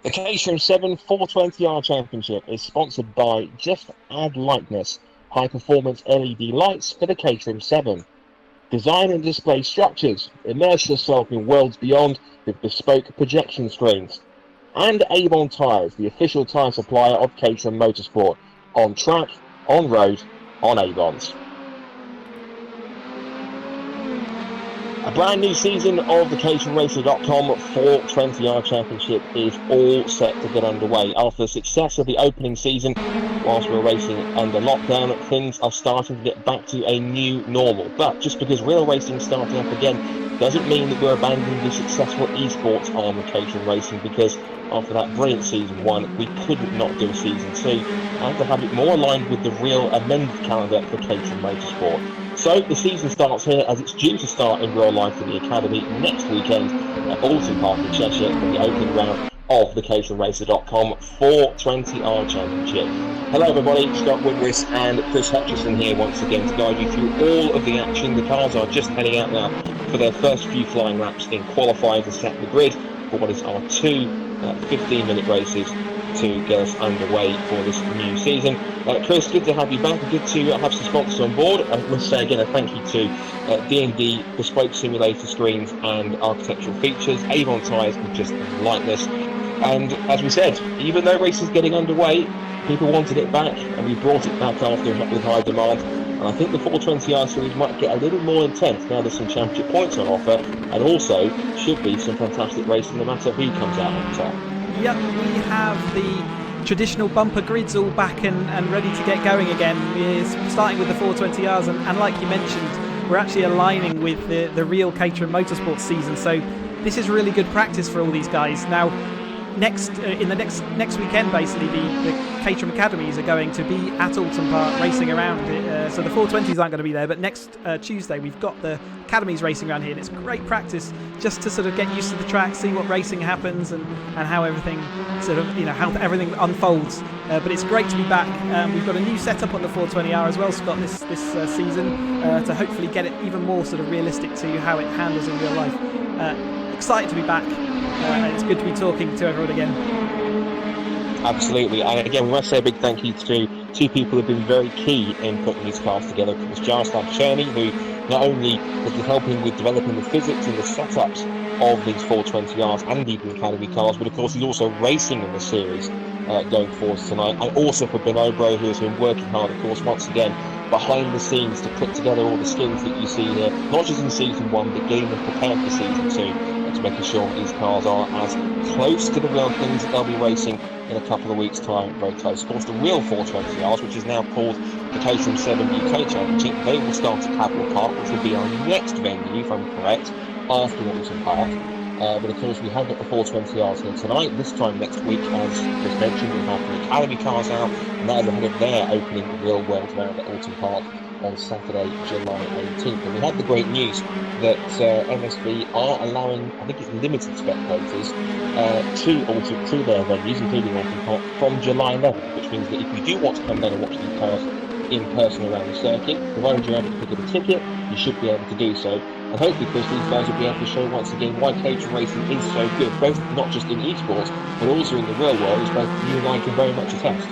The Caterham 7 420R Championship is sponsored by just Add Lightness, high-performance LED lights for the Caterham 7. Design and display structures. Immerse yourself in worlds beyond with bespoke projection screens. And Avon Tyres, the official tyre supplier of Caterham Motorsport, on track, on road, on Avons. A brand new season of the caterhamracer.com 420R Championship is all set to get underway. After the success of the opening season, whilst we're racing under lockdown, things are starting to get back to a new normal. But just because real racing is starting up again doesn't mean that we're abandoning the successful esports arm of Caterham Racing, because after that brilliant season 1, we couldn't not do a season 2 and to have it more aligned with the real amended calendar for Caterham Motorsport. So the season starts here, as it's due to start in real life in the Academy next weekend at Oulton Park in Cheshire for the opening round of the caterhamracer.com 420R Championship. Hello everybody, Scott Woodwiss and Chris Hutchinson here once again to guide you through all of the action. The cars are just heading out now for their first few flying laps in qualifying to set the grid for what is our two 15-minute races to get us underway for this new season. Chris, good to have you back. Good to have some sponsors on board. I must say again a thank you to D&D Bespoke Simulator Screens and Architectural Features, Avon Tyres and just Lightness. And as we said, even though racing is getting underway, people wanted it back, and we brought it back after with high demand. And I think the 420R series might get a little more intense now there's some championship points on offer, and also should be some fantastic racing no matter who comes out on top. Yep, we have the traditional bumper grids all back and ready to get going again. We're starting with the 420Rs, and like you mentioned, we're actually aligning with the real Caterham Motorsport season, so this is really good practice for all these guys. Now, next weekend, basically, the Caterham Academies are going to be at Oulton Park racing around. So the 420s aren't going to be there, but next Tuesday we've got the Academies racing around here, and it's great practice just to sort of get used to the track, see what racing happens, and how everything how everything unfolds. But it's great to be back. We've got a new setup on the 420R as well, Scott, this season to hopefully get it even more sort of realistic to how it handles in real life. Excited to be back. It's good to be talking to everyone again. Absolutely, and again we must say a big thank you to two people who have been very key in putting these cars together. It was Jaroslav Cherny, who not only has been helping with developing the physics and the setups of these 420Rs and even Academy cars, but of course he's also racing in the series going forward tonight. And also for Ben Obro, who has been working hard, of course, once again behind the scenes to put together all the skins that you see here, not just in season 1 but getting them prepared for season 2, to making sure these cars are as close to the real things that they'll be racing in a couple of weeks' time, very close. Of course, the real 420Rs, which is now called the Caterham 7 UK Championship, they will start at Caterham Park, which will be our next venue, if I'm correct, after Oulton Park. But of course, we have got the 420Rs here tonight. This time next week, as Chris mentioned, we'll have the Academy cars out, and that is ahead of their opening real world round at Oulton Park on Saturday, July 18th. And we had the great news that MSB are allowing, I think it's limited spectators, to their venues, including Oulton Park, from July 11th, which means that if you do want to come down and watch these cars in person around the circuit, provided you're able to pick up a ticket, you should be able to do so. And hopefully, Chris, these guys will be able to show once again why Caterham racing is so good, both not just in esports, but also in the real world, as both you and I can very much attest.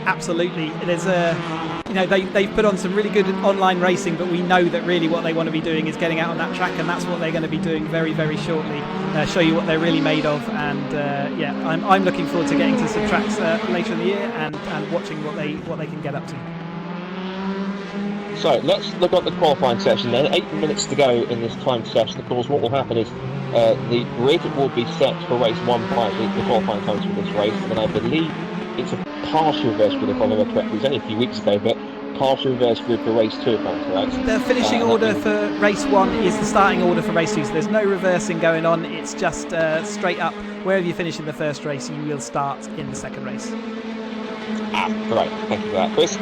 Absolutely. There's they've put on some really good online racing, but we know that really what they want to be doing is getting out on that track, and that's what they're going to be doing very, very shortly. Show you what they're really made of, and I'm looking forward to getting to some tracks later in the year and watching what they can get up to. So let's look at the qualifying session then. 8 minutes to go in this timed session. Of course, what will happen is the grid will be set for race 1 by the qualifying times for this race, and I believe it's a partial reverse grid, if I remember correctly. It was only a few weeks ago, but partial reverse grid for race 2, if I'm correct. The finishing order for race 1 is the starting order for race 2, so there's no reversing going on. It's just straight up. Wherever you finish in the first race, you will start in the second race. Right. Thank you for that, Chris.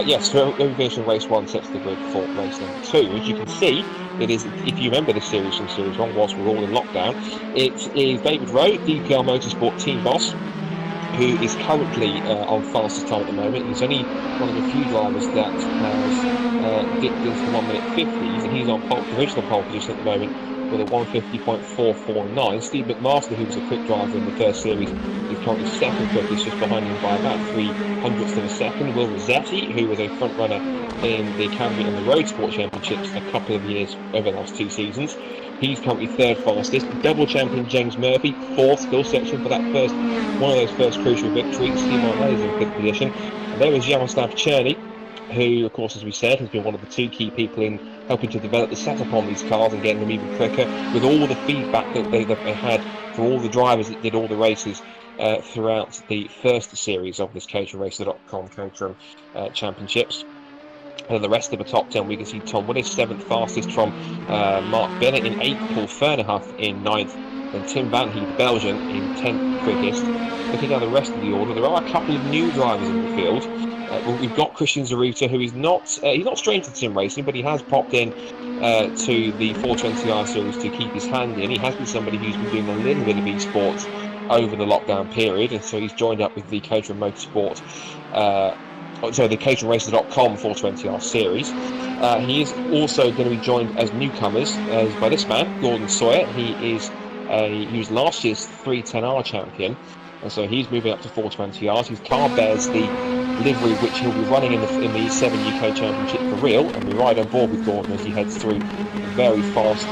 Yes, so finish in race 1 sets the grid for race number 2. As you can see, it is, if you remember this series from series 1, whilst we're all in lockdown, it is David Rowe, DPR Motorsport team boss, who is currently on fastest time at the moment. He's only one of the few drivers that has dipped into the 1 minute 50s, and he's on provisional pole position at the moment with a 150.449. Steve McMaster, who was a quick driver in the first series, is currently second quickest, just behind him by about 300ths of a second. Will Rossetti, who was a front runner in the Academy and the Road Sport Championships a couple of years over the last 2 seasons, he's currently third fastest. Double champion James Murphy, fourth, still searching for that one of those first crucial victories. Steve Marley is in fifth position. And there is Jaroslav Cherny, who, of course, as we said, has been one of the 2 key people in helping to develop the setup on these cars and getting them even quicker, with all the feedback that they had for all the drivers that did all the races throughout the first series of this caterhamracer.com Caterham Championships. And the rest of the top 10, we can see Tom Willis 7th fastest from Mark Bennett in 8th, Paul Fernerhuff in 9th, and Tim Van Heet, the Belgian, in 10th quickest. Looking down the rest of the order, there are a couple of new drivers in the field. We've got Christian Zaruta, who is he's not straight to sim racing, but he has popped in to the 420R series to keep his hand in. He has been somebody who's been doing a little bit of esports over the lockdown period, and so he's joined up with the Caterham Motorsport, the caterhamracer.com 420R series. He is also going to be joined as newcomers by this man, Gordon Sawyer. He was last year's 310R champion, and so he's moving up to 420Rs. His car bears the livery which he'll be running in the 7 UK Championship for real, and we ride on board with Gordon as he heads through a very fast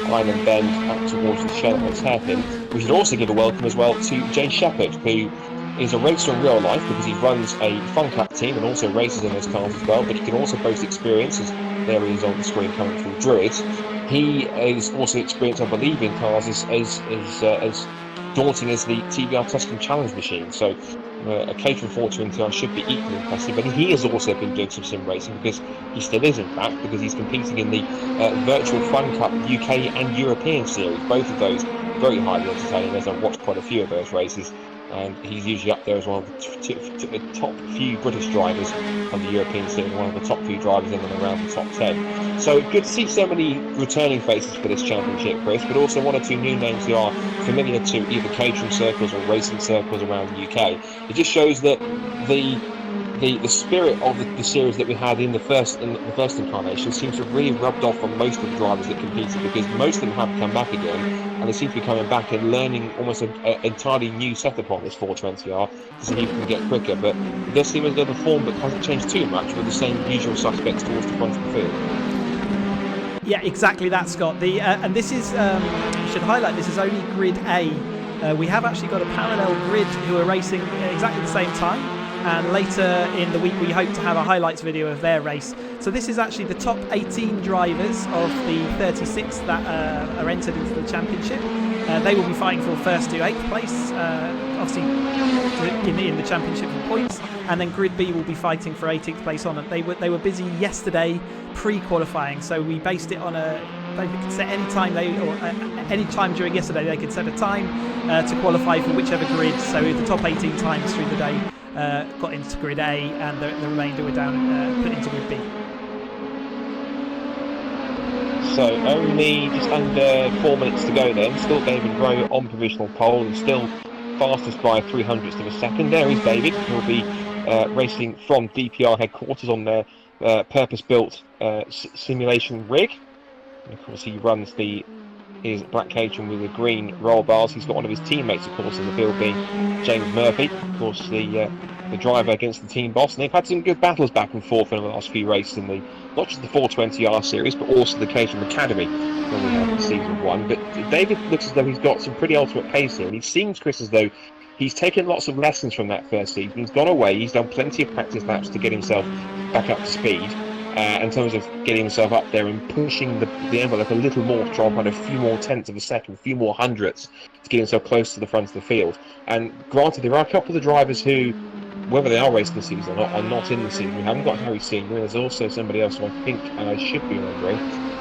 island bend up towards the Shelton's hairpin. We should also give a welcome as well to Jay Shepherd, who is a racer in real life because he runs a Fun Cup team and also races in those cars as well, but he can also boast experience, as there he is on the screen coming through Druids. He is also experienced, I believe, in cars as daunting as the TBR Tuscan Challenge machine, so a Caterham 420R should be equally impressive. But he has also been doing some sim racing, because he still is, in fact, because he's competing in the Virtual Fun Cup UK and European series, both of those very highly entertaining, as I've watched quite a few of those races, and he's usually up there as one of the top few British drivers on the European scene, one of the top few drivers in and around the top 10. So good to see so many returning faces for this championship, Chris, but also 1 or 2 new names who are familiar to either Caterham circles or racing circles around the UK. It just shows that the spirit of the series that we had in the first incarnation seems to have really rubbed off on most of the drivers that competed, because most of them have come back again, and they seem to be coming back and learning almost an entirely new setup on this 420R to see who can get quicker. But it does seem as though the form but hasn't changed too much, with the same usual suspects towards the front of the field. Yeah, exactly that, Scott. And this is, you should highlight, this is only Grid A. We have actually got a parallel grid who are racing exactly the same time. And later in the week we hope to have a highlights video of their race. So this is actually the top 18 drivers of the 36 that are entered into the championship. They will be fighting for first to 8th place, obviously in the championship for points, and then Grid B will be fighting for 18th place on it. They were busy yesterday pre-qualifying, so we based it on they could set any time any time during yesterday they could set a time to qualify for whichever grid. So the top 18 times through the day got into Grid A, and the remainder were down put into Grid B. So only just under 4 minutes to go then. Still David Rowe on provisional pole and still fastest by 300ths of a second. There is David. He'll be racing from DPR headquarters on their purpose-built simulation rig. And of course, he runs his black Caterham with the green roll bars. He's got one of his teammates, of course, in the field being James Murphy, of course, the driver against the team boss. And they've had some good battles back and forth in the last few races in not just the 420R series, but also the Caterham Academy when we had season 1. But David looks as though he's got some pretty ultimate pace here, and he seems, Chris, as though he's taken lots of lessons from that first season. He's gone away, he's done plenty of practice laps to get himself back up to speed. In terms of getting himself up there and pushing the envelope a little more to try and find a few more tenths of a second, a few more hundredths to get himself close to the front of the field. And granted, there are a couple of the drivers who, whether they are racing the season or not, are not in the season. We haven't got Harry Senior. There's also somebody else who I think I should be remembering,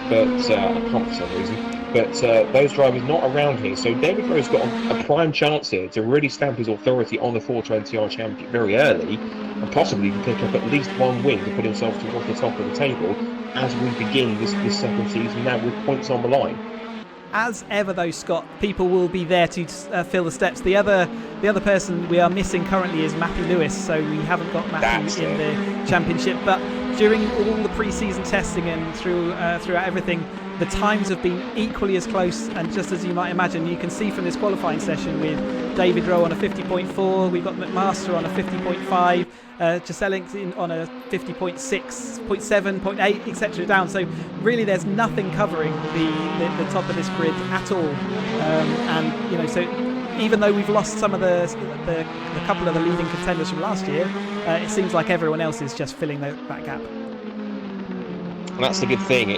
but I can't for some reason. But those drivers not around here. So David Rowe's got a prime chance here to really stamp his authority on the 420R championship very early, and possibly pick up at least one win to put himself towards the top of the table as we begin this second season now with points on the line. As ever, though, Scott, people will be there to fill the steps. The other person we are missing currently is Matthew Lewis, so we haven't got Matthew in the championship. But during all the pre-season testing and throughout everything, the times have been equally as close, and just as you might imagine, you can see from this qualifying session with David Rowe on a 50.4, we've got McMaster on a 50.5, Giselle on a 50.6, 0.7, 0.8, etc. down. So really there's nothing covering the top of this grid at all. And you know, so even though we've lost some of the couple of the leading contenders from last year, it seems like everyone else is just filling that gap. And that's the good thing.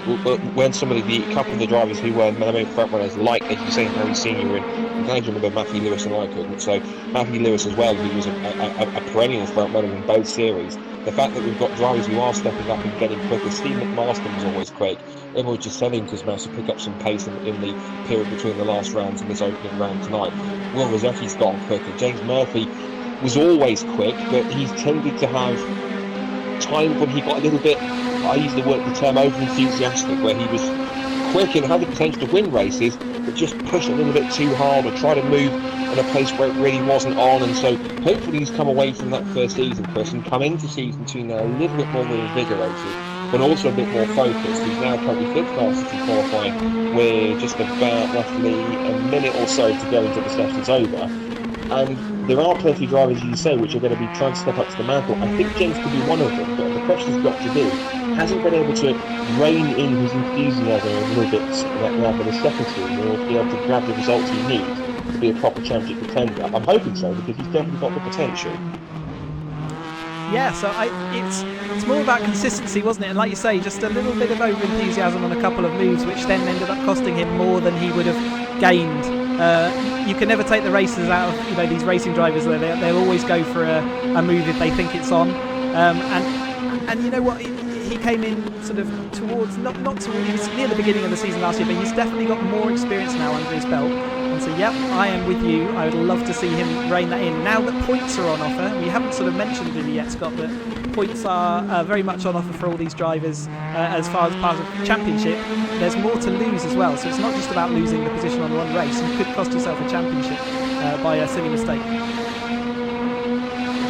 When some of the couple of the drivers who were main front runners, like as you say, Harry Senior were engaging with Matthew Lewis and I couldn't. So Matthew Lewis as well, who was a perennial front runner in both series. The fact that we've got drivers who are stepping up and getting quicker. Steve McMaster was always quick. Everyone just selling because managed to pick up some pace in the period between the last rounds and this opening round tonight. Will Rossetti's gone quicker. James Murphy was always quick, but he's tended to have times when he got a little bit, I use the term over-enthusiastic, where he was quick and had the potential to win races, but just push a little bit too hard or try to move in a place where it really wasn't on. And so hopefully he's come away from that first season, Chris, and come into season 2 now a little bit more reinvigorated, but also a bit more focused. He's now currently 5th fastest in qualifying with just about roughly a minute or so to go until the session's over. And there are plenty of drivers, as you say, which are going to be trying to step up to the mantle. I think James could be one of them, but the question's got to be, hasn't been able to rein in his enthusiasm a little bit now for the second season, or to be able to grab the results he needs to be a proper championship contender. I'm hoping so, because he's definitely got the potential. Yeah, so it's more about consistency, wasn't it? And like you say, just a little bit of over-enthusiasm on a couple of moves, which then ended up costing him more than he would have gained. You can never take the racers out of these racing drivers. They'll always go for a move if they think it's on. And you know what? He came in sort of towards not towards, he was near the beginning of the season last year, but he's definitely got more experience now under his belt. And so, yep, I am with you. I would love to see him rein that in. Now that points are on offer, we haven't sort of mentioned really yet, Scott, that points are very much on offer for all these drivers as far as part of the championship. There's more to lose as well, so it's not just about losing the position on one race. You could cost yourself a championship by a silly mistake.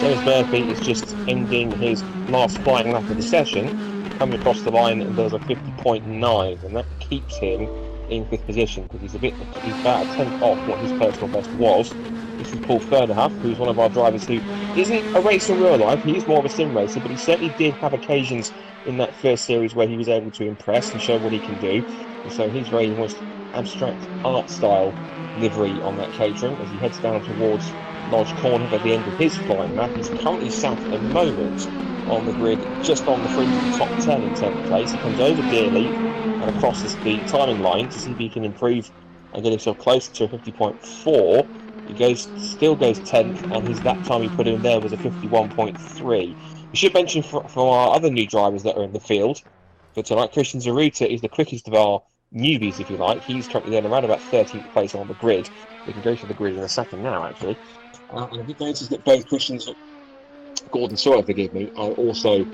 James Murphy is just ending his last flying lap of the session, coming across the line and does a 50.9, and that keeps him in 5th position, because he's about a 10th off what his personal best was. This is Paul Fernerhuff, who's one of our drivers who isn't a racer in real life. He is more of a sim racer, but he certainly did have occasions in that first series where he was able to impress and show what he can do. And so he's very almost abstract art style livery on that Caterham as he heads down towards Lodge Corner at the end of his flying lap. He's currently sat at the moment on the grid just on the fringe of the top 10 in 10th place. He comes over Dearly and across the timing line to see if he can improve and get himself closer to a 50.4. He still goes 10th, and that time he put in there was a 51.3. We should mention for our other new drivers that are in the field for tonight, Christian Zaruta is the quickest of our newbies, if you like. He's currently then around about 13th place on the grid. We can go to the grid in a second now, actually. And I did notice that both Christians, Gordon Sawyer, forgive me, and also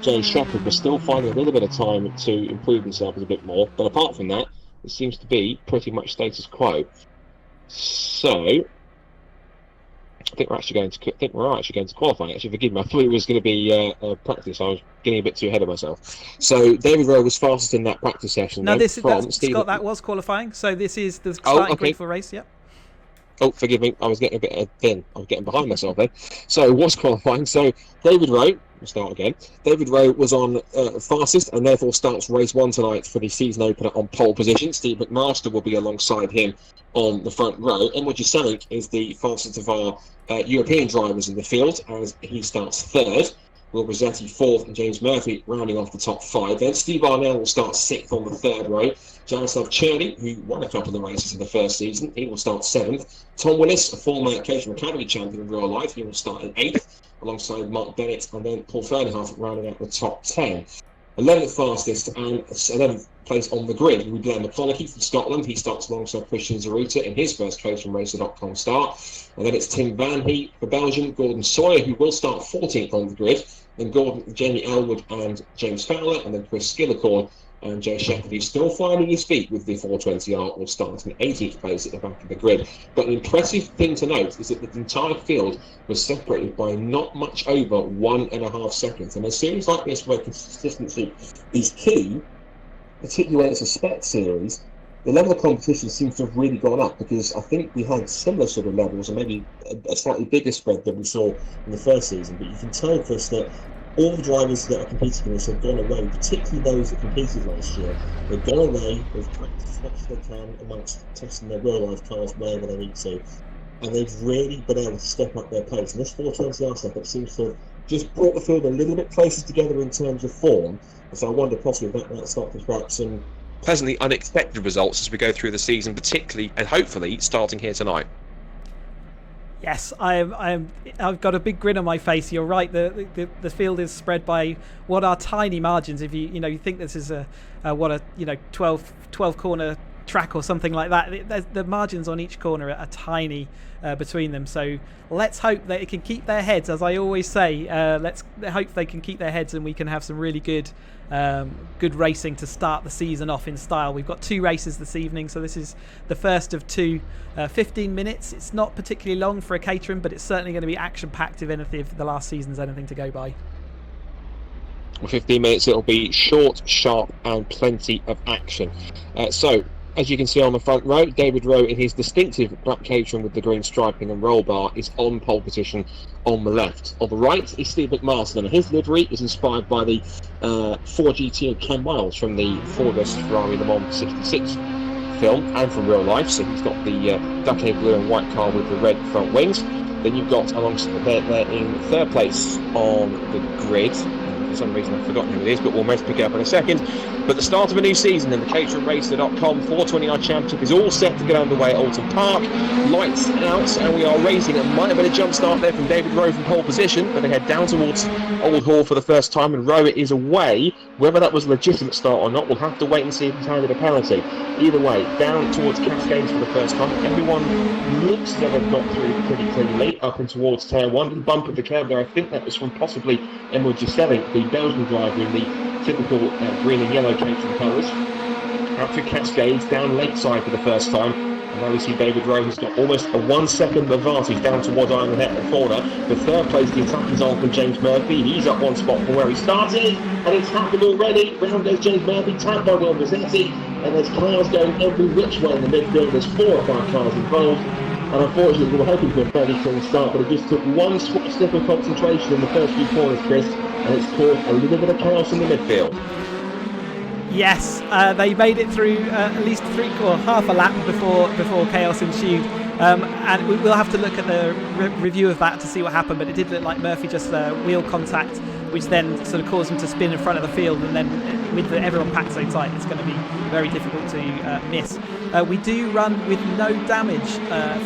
Jay Shepherd were still finding a little bit of time to improve themselves a bit more. But apart from that, it seems to be pretty much status quo. So, I think we're actually going to qualify. Actually, forgive me. I thought it was going to be practice. I was getting a bit too ahead of myself. So, David Rowe was fastest in that practice session. No, Scott, that was qualifying. So this is the starting grid for race. Yep. Oh, forgive me. I was getting a bit thin. I was getting behind myself then. So, it was qualifying. So, David Rowe. We'll start again. David Rowe was on fastest and therefore starts race 1 tonight for the season opener on pole position. Steve McMaster will be alongside him on the front row. Elwood is the fastest of our European drivers in the field as he starts 3rd. Will Rossetti 4th and James Murphy rounding off the top 5. Then Steve Arnell will start 6th on the 3rd row. Jaroslav Cherney, who won a couple of the races in the first season, he will start 7th. Tom Willis, a former Caterham Academy champion in real life, he will start in 8th alongside Mark Bennett, and then Paul Fernerhuff rounding out the top 10. 11th fastest and 11th place on the grid will be Blair McConaughey from Scotland. He starts alongside Christian Zaruta in his first caterhamracer.com start. And then it's Tim Van Heet for Belgium, Gordon Sawyer, who will start 14th on the grid. Then Jamie Elwood and James Fowler, and then Chris Skillicorn and Joe Shepherd, who's still finding his feet with the 420R, will start in 18th place at the back of the grid. But an impressive thing to note is that the entire field was separated by not much over 1.5 seconds. And it seems like this where consistency is key. particularly when it's a spec series, the level of competition seems to have really gone up, because I think we had similar sort of levels, or maybe a slightly bigger spread than we saw in the first season. But you can tell, Chris, that all the drivers that are competing in this have gone away, particularly those that competed last year. They've gone away, they've practiced as much as they can amongst testing their real-life cars wherever they need to, and they've really been able to step up their pace. And this 420R setup seems to have just brought the field a little bit closer together in terms of form. And so I wonder possibly if that might start to spark some pleasantly unexpected results as we go through the season, particularly and hopefully starting here tonight. Yes, I've got a big grin on my face. You're right. The field is spread by what are tiny margins. If you think this is a 12 corner track or something like that, the margins on each corner are tiny between them. So let's hope that it can keep their heads, as I always say. Let's hope they can keep their heads, and we can have some really good racing to start the season off in style. We've got 2 races this evening, so this is the first of 2. 15 minutes. It's not particularly long for a Caterham, but it's certainly going to be action-packed if the last season's anything to go by. 15 minutes, it'll be short, sharp, and plenty of action. So, as you can see on the front row, David Rowe in his distinctive black Caterham with the green striping and roll bar is on pole position on the left. On the right is Steve McMaster, and his livery is inspired by the 4GT of Ken Miles from the Woodwiss Ferrari Le Mans 66 film and from real life. So he's got the duck-egg blue and white car with the red front wings. Then you've got alongside there in third place on the grid. For some reason I've forgotten who it is, but we'll most pick it up in a second. But the start of a new season and the caterhamracer.com 420R Championship is all set to get underway at Oulton Park. Lights out, and we are racing. It might have been a jump start there from David Rowe from pole position, but they head down towards Old Hall for the first time, and Rowe is away. Whether that was a legitimate start or not, we'll have to wait and see if he's handed a penalty. Either way, down towards Cascades for the first time. Everyone looks to have got through pretty cleanly up and towards Tier 1. Little bump at the curb there. I think that was from possibly Elwood, the Belgian driver in the typical green and yellow Caterham colours. Out through Cascades, down Lakeside for the first time. And now we see David Rowe has got almost a 1 second advantage down towards Ironhead at the corner. The third place, the attack is on from James Murphy. He's up 1 spot from where he started, and it's happened already. Round goes James Murphy, tagged by Will Rossetti, and there's cars going every which way in the midfield. There's 4 or 5 cars involved. And unfortunately, we were hoping for a fairly clean start, but it just took one step of concentration in the first few corners, Chris, and it's caused a little bit of chaos in the midfield. Yes, they made it through at least half a lap before chaos ensued. And we'll have to look at the review of that to see what happened, but it did look like Murphy just wheel contact, which then sort of caused him to spin in front of the field, and then with everyone packed so tight, it's going to be very difficult to miss. We do run with no damage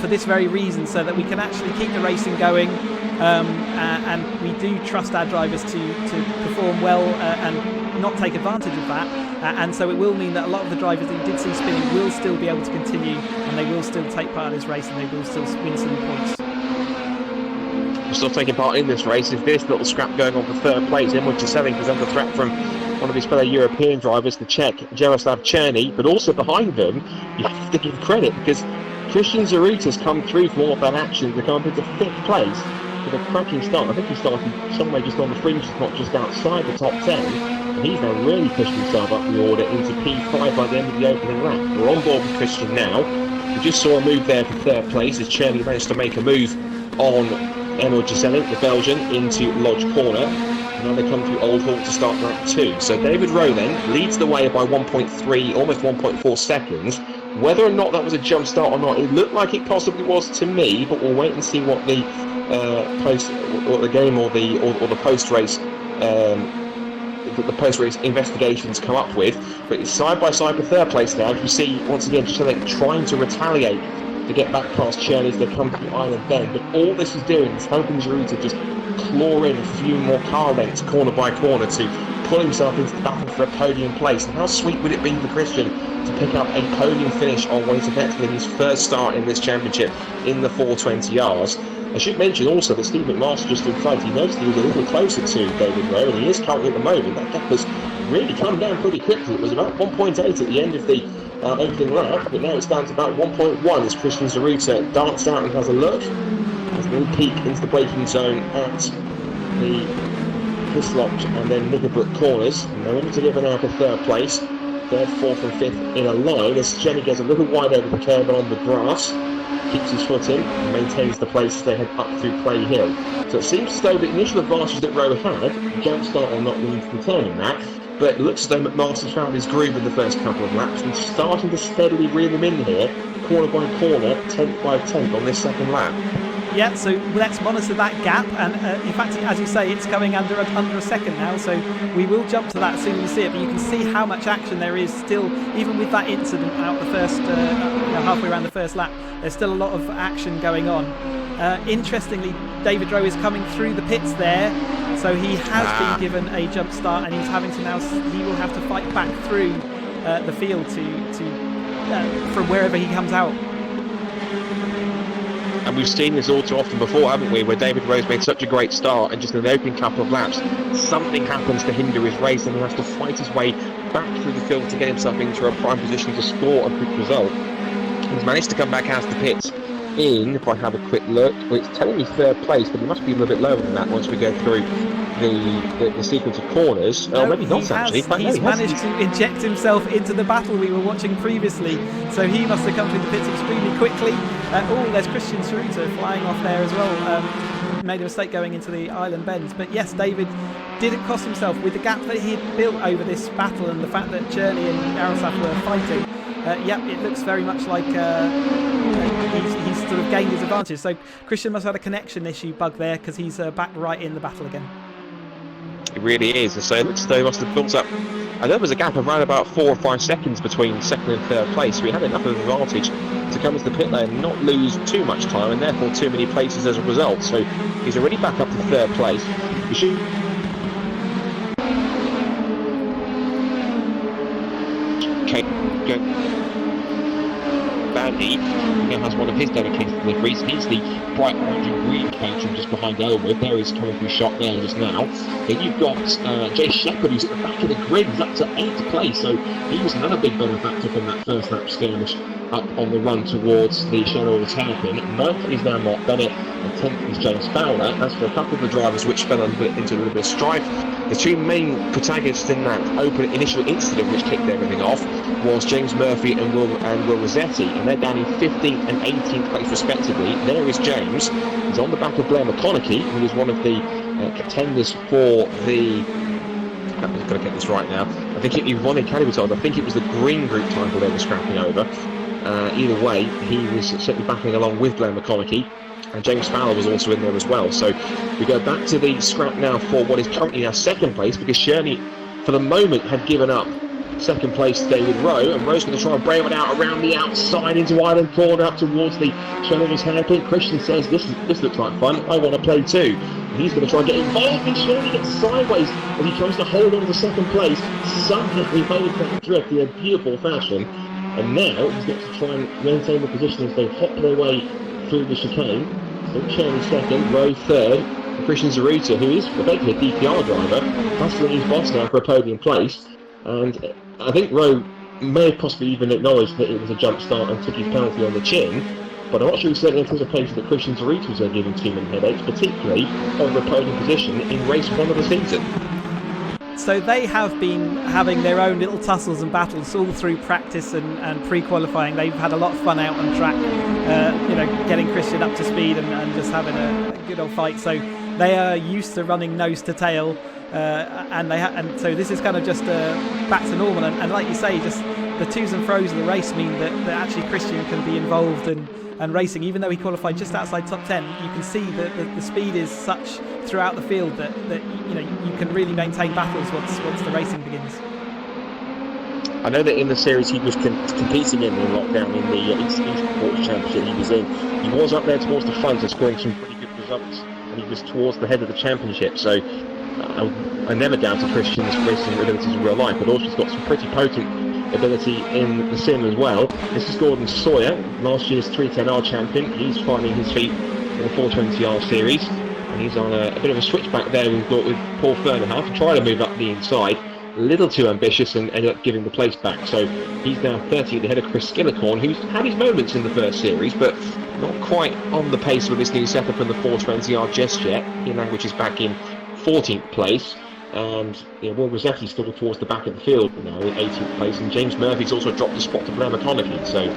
for this very reason, so that we can actually keep the racing going, and we do trust our drivers to perform well and not take advantage of that, and so it will mean that a lot of the drivers that you did see spinning will still be able to continue, and they will still take part in this race, and they will still win some points. We're still taking part in this race. Is this little scrap going on for third place? Elwood is selling is under threat from one of his fellow European drivers, the Czech Jaroslav Černý, but also behind them you have to give credit, because Christian Zaruta's come through from all of that action to come into 5th place with a cracking start. I think he started somewhere just on the fringes, not just outside the top 10, and he's now really pushed himself up the order into P5 by the end of the opening lap. We're on board with Christian now. We just saw a move there for 3rd place as Černý managed to make a move on Emil Giselle, the Belgian, into Lodge Corner. Now they come through Old Hall to start lap 2. So David Rowe then leads the way by 1.3, almost 1.4 seconds. Whether or not that was a jump start or not, it looked like it possibly was to me, but we'll wait and see what the post-race the post-race investigations come up with. But it's side by side for 3rd place now. You see once again Giselle trying to retaliate to get back past Černý as they come to the island bend, but all this is doing is helping Giroud to just claw in a few more car lengths corner by corner to pull himself into the battle for a podium place. And how sweet would it be for Christian to pick up a podium finish on what is effectively his first start in this championship in the 420Rs. I should mention also that Steve McMaster just in front, he noticed he was a little closer to David Rowe, and he is currently at the moment. That gap has really come down pretty quickly. It was about 1.8 at the end of the opening lap, but now it's down to about 1.1 as Christian Zaruta darts out and has a look. Has a little peek into the braking zone at the Hislop and then Knickerbrook corners. And they're in together now for 3rd place. third, fourth and fifth in a line as Jenny goes a little wide over the curve and on the grass, keeps his foot in and maintains the place as they head up through Clay Hill. So it seems as though the initial advantage that Rowe had, jump start or not willing to determine that, but it looks as though McMaster's found his groove in the first couple of laps and starting to steadily reel them in here, corner by corner, 10th by 10th on this second lap. Yeah, so let's monitor that gap, and in fact, as you say, it's going under a second now, so we will jump to that as soon as we see it, but you can see how much action there is still, even with that incident out the first, halfway around the first lap, there's still a lot of action going on. Interestingly, David Rowe is coming through the pits there, so he has been given a jump start, and he's having to now, he will have to fight back through the field from wherever he comes out. And we've seen this all too often before, haven't we, where David Rowe's made such a great start and just in the opening couple of laps, something happens to hinder his race and he has to fight his way back through the field to get himself into a prime position to score a good result. He's managed to come back out of the pits in, if I have a quick look, well, it's telling me third place, but he must be a little bit lower than that once we go through the sequence of corners. No, maybe not actually. He's managed to inject himself into the battle we were watching previously, so he must have come through the pits extremely quickly. There's Christian Cerruto flying off there as well. Made a mistake going into the island bends, but yes, David didn't cost himself with the gap that he had built over this battle and the fact that Journey and Arasaf were fighting. It looks very much like he's sort of gained his advantage. So Christian must have had a connection issue bug there because he's back right in the battle again. It really is, and so it looks as though he must have built up. And there was a gap of around about 4 or 5 seconds between second and third place, so he had enough of an advantage to come into the pit lane and not lose too much time and therefore too many places as a result. So he's already back up to third place. We should Bandy now has one of his dedicated deliveries. He's the bright orange and green Caterham just behind Elwood. There he's coming through shot there just now. Then you've got Jay Shepherd, who's at the back of the grid. He's up to 8th place, so he was another big benefactor from that first lap skirmish up on the run towards the Shenandoah hairpin. 9th is now Mark Bennett, and 10th is James Fowler. As for a couple of the drivers which fell into a little bit of strife, the two main protagonists in that open initial incident which kicked everything off was James Murphy and Will Rossetti, and they're down in 15th and 18th place respectively. There is James. He's on the back of Blair McConaughey, who was one of the contenders for the... I'm going to get this right now. I think he won the Academy title. I think it was the green group title they were scrapping over. Either way, he was certainly backing along with Blair McConaughey, and James Fowler was also in there as well. So we go back to the scrap now for what is currently our second place, because Shirley, for the moment, had given up second place to David Rowe, and Rowe's going to try and brave it out around the outside into Island Corner up towards the Shenandoah's hairpin. Christian says, this looks like fun, I want to play too. And he's going to try and get involved, and Shirley gets sideways as he tries to hold on to second place. Somehow he holds that drift in a beautiful fashion, and now he's got to try and maintain the position as they hop their way through the chicane. So Shirley second, Rowe third, and Christian Cerruto, who is effectively a DPR driver, hustling his boss now for a podium place. And I think Rowe may have possibly even acknowledged that it was a jump start and took his penalty on the chin, but I'm not sure he certainly anticipated that Christian Cerruto was giving too many headaches, particularly over a podium position in race 1 of the season. So they have been having their own little tussles and battles all through practice and pre-qualifying. They've had a lot of fun out on track, getting Christian up to speed and just having a good old fight. So they are used to running nose to tail. And so this is kind of just back to normal, and like you say, just the twos and fro's of the race mean that actually Christian can be involved and racing. Even though he qualified just outside top 10, you can see that the speed is such throughout the field that you can really maintain battles once the racing begins. I know that in the series he was competing in lockdown in the East Ports Championship he was in. He was up there towards the front and scoring some pretty good results, and he was towards the head of the championship, so I never doubted Christian's racing abilities in real life, but also he's got some pretty potent ability in the sim as well. This is Gordon Sawyer, last year's 310R champion. He's finding his feet in the 420R series, and he's on a bit of a switchback there with Paul Fernhoff, trying to move up the inside. A little too ambitious and ended up giving the place back. So he's now 30 ahead of Chris Skillicorn, who's had his moments in the first series, but not quite on the pace with this new setup in the 420R just yet. Ian Language is back in 14th place. and Will was actually still towards the back of the field now in 18th place, and James Murphy's also dropped a spot to Blair McConaughey, so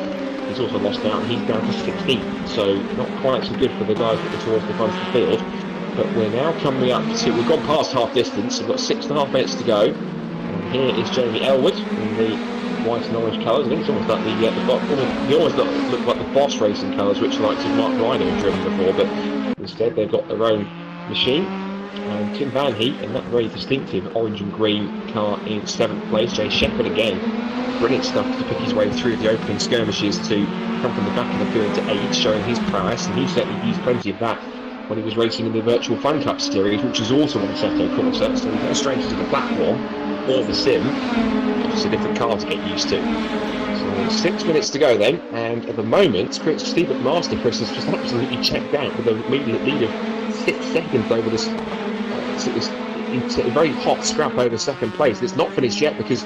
he's also lost out, and he's down to 16th, so not quite so good for the guys that are towards the front of the field. But we're now coming up to, we've gone past half distance, we've got 6.5 minutes to go, and here is Jamie Elwood in the white and orange colours. I think it's almost like they always look like the Boss racing colours, which like Mark Ryder have driven before, but instead they've got their own machine. And Tim Van Heat in that very distinctive orange and green car in 7th place. Jay Shepherd again, brilliant stuff to pick his way through the opening skirmishes to come from the back of the field to 8, showing his prowess, and he certainly used plenty of that when he was racing in the Virtual Fun Cup series, which is also on Seto Corsa, so we go straight into the platform or the sim. It's a different car to get used to. So 6 minutes to go then, and at the moment Steve McMaster, Chris, has just absolutely checked out with an immediate lead of 6 seconds over this very hot scrap over second place. It's not finished yet because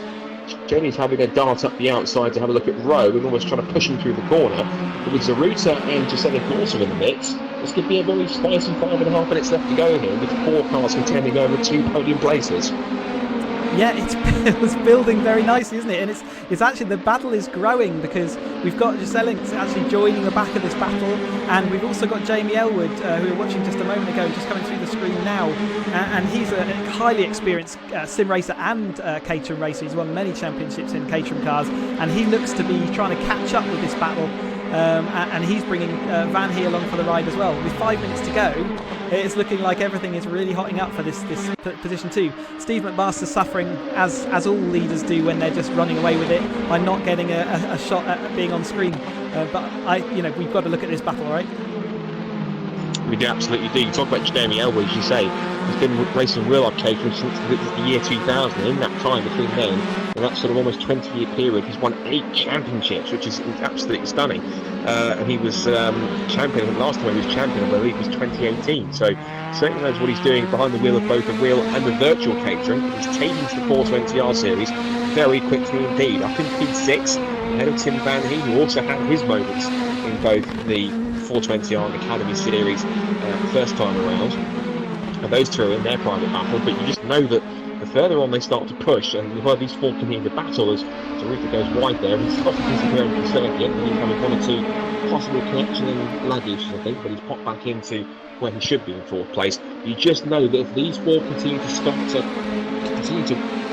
Jenny's having a dart up the outside to have a look at Rowe and almost trying to push him through the corner. But with Zaruta and Gisela Corsa in the mix, this could be a very spicy 5.5 minutes left to go here, with 4 cars contending over 2 podium places. Yeah, it's building very nicely, isn't it? And it's actually, the battle is growing because we've got Giselle actually joining the back of this battle, and we've also got Jamie Elwood, who we were watching just a moment ago, just coming through the screen now, and he's a highly experienced sim racer and Caterham racer. He's won many championships in Caterham cars, and he looks to be trying to catch up with this battle. And he's bringing Van Hee along for the ride as well. With 5 minutes to go, it's looking like everything is really hotting up for this position 2. Steve McMaster's suffering, as all leaders do when they're just running away with it, by not getting a shot at being on screen. But we've got to look at this battle, right? We do, absolutely do. You talk about Jamie Elwood, as you say, he's been racing wheel-up Caterham since the year 2000. In that time between then, in that sort of almost 20-year period, he's won 8 championships, which is absolutely stunning. And he was champion, last time he was champion, I believe, was 2018. So certainly knows what he's doing behind the wheel of both the real and the virtual Caterham. He's taking to the 420R series very quickly indeed, up in P6, ahead of Tim Van Hee, who also had his moments in both the 420R and Academy series first time around. And those two are in their private battle, but you just know that the further on they start to push, and you've heard these 4 continue to battle as Zaruta goes wide there, and he's often disappearing from the circuit, and he's having 1 or 2 possible connection and lag issues, I think, but he's popped back into where he should be in 4th place. You just know that if these 4 continue to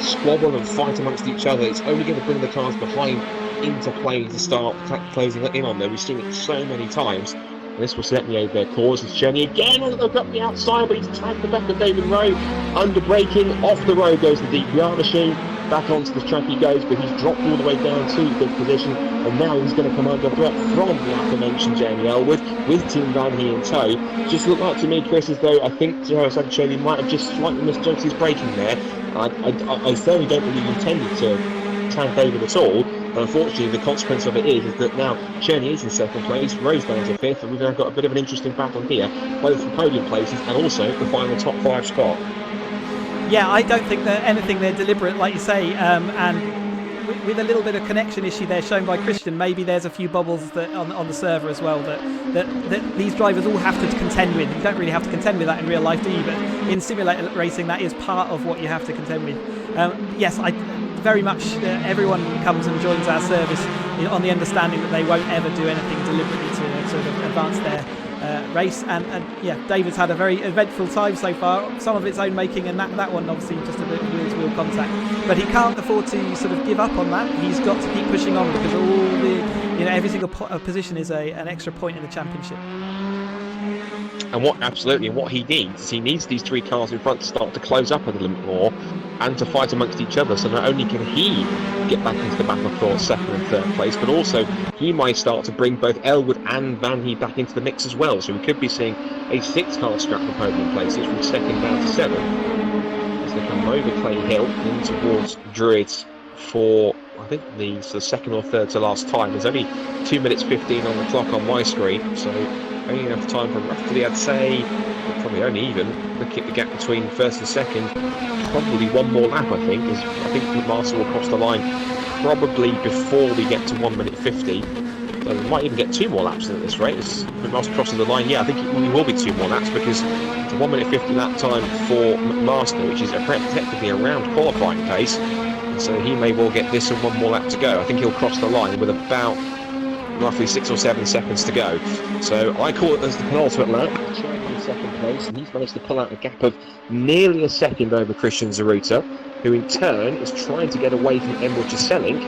squabble and fight amongst each other, it's only going to bring the cars behind into play to start closing in on them. We've seen it so many times. And this will certainly over their cause. It's Jenny again on the outside, but he's tagged the back of David Rowe. Under braking, off the road goes the DPR machine. Back onto the track he goes, but he's dropped all the way down to 5th position, and now he's going to come under threat from the aforementioned Jamie Elwood with Tim Van Hee in tow. Just looked like to me, Chris, as though I think Gerard Sanchez might have just slightly misjudged his braking there. I certainly don't believe he intended to tag David at all. But unfortunately, the consequence of it is that now Cherney is in 2nd place, Rose down to 5th, and we've now got a bit of an interesting battle here, both for podium places and also the final top 5 spot. Yeah, I don't think that anything they're deliberate, like you say, and with a little bit of connection issue there shown by Christian, maybe there's a few bubbles that on the server as well that these drivers all have to contend with. You don't really have to contend with that in real life, do you? But in simulator racing, that is part of what you have to contend with. Yes, I very much everyone comes and joins our service on the understanding that they won't ever do anything deliberately to sort of advance their race, and yeah, David's had a very eventful time so far, some of its own making, and that one obviously just a bit of wheel-to-wheel contact, but he can't afford to sort of give up on that. He's got to keep pushing on because all the every single position is an extra point in the championship. And what he needs these 3 cars in front to start to close up a little bit more and to fight amongst each other. So not only can he get back into the battle for 2nd and 3rd place, but also he might start to bring both Elwood and Van Hee back into the mix as well. So we could be seeing a 6-car scrap for podium places from 2nd down to 7th as they come over Clay Hill in towards Druids for, I think, the sort of 2nd or 3rd to last time. There's only 2 minutes 15 on the clock on my screen, so only enough time for roughly, I'd say, probably only even, looking at the gap between 1st and 2nd, probably 1 more lap, I think the Master will cross the line probably before we get to 1 minute 50. might even get 2 more laps at this rate. As McMaster crosses the line, I think it will be 2 more laps, because it's a 1 minute 50 lap time for McMaster, which is effectively around qualifying pace. And so he may well get this and 1 more lap to go. I think he'll cross the line with about roughly 6 or 7 seconds to go. So I call it as the penultimate lap. In second place, and he's managed to pull out a gap of nearly a second over Christian Zaruta, who in turn is trying to get away from Elwood Giselink.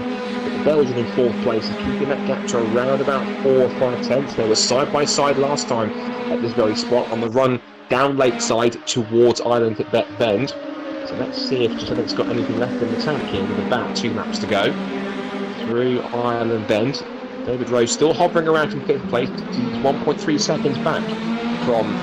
But the Belgian in 4th place is keeping that gap to around about 4 or 5 tenths. They were side by side last time at this very spot on the run down Lakeside towards Island at Bend. So let's see if Giselink's got anything left in the tank here with about 2 laps to go. Through Island Bend, David Rose still hovering around in 5th place. He's 1.3 seconds back from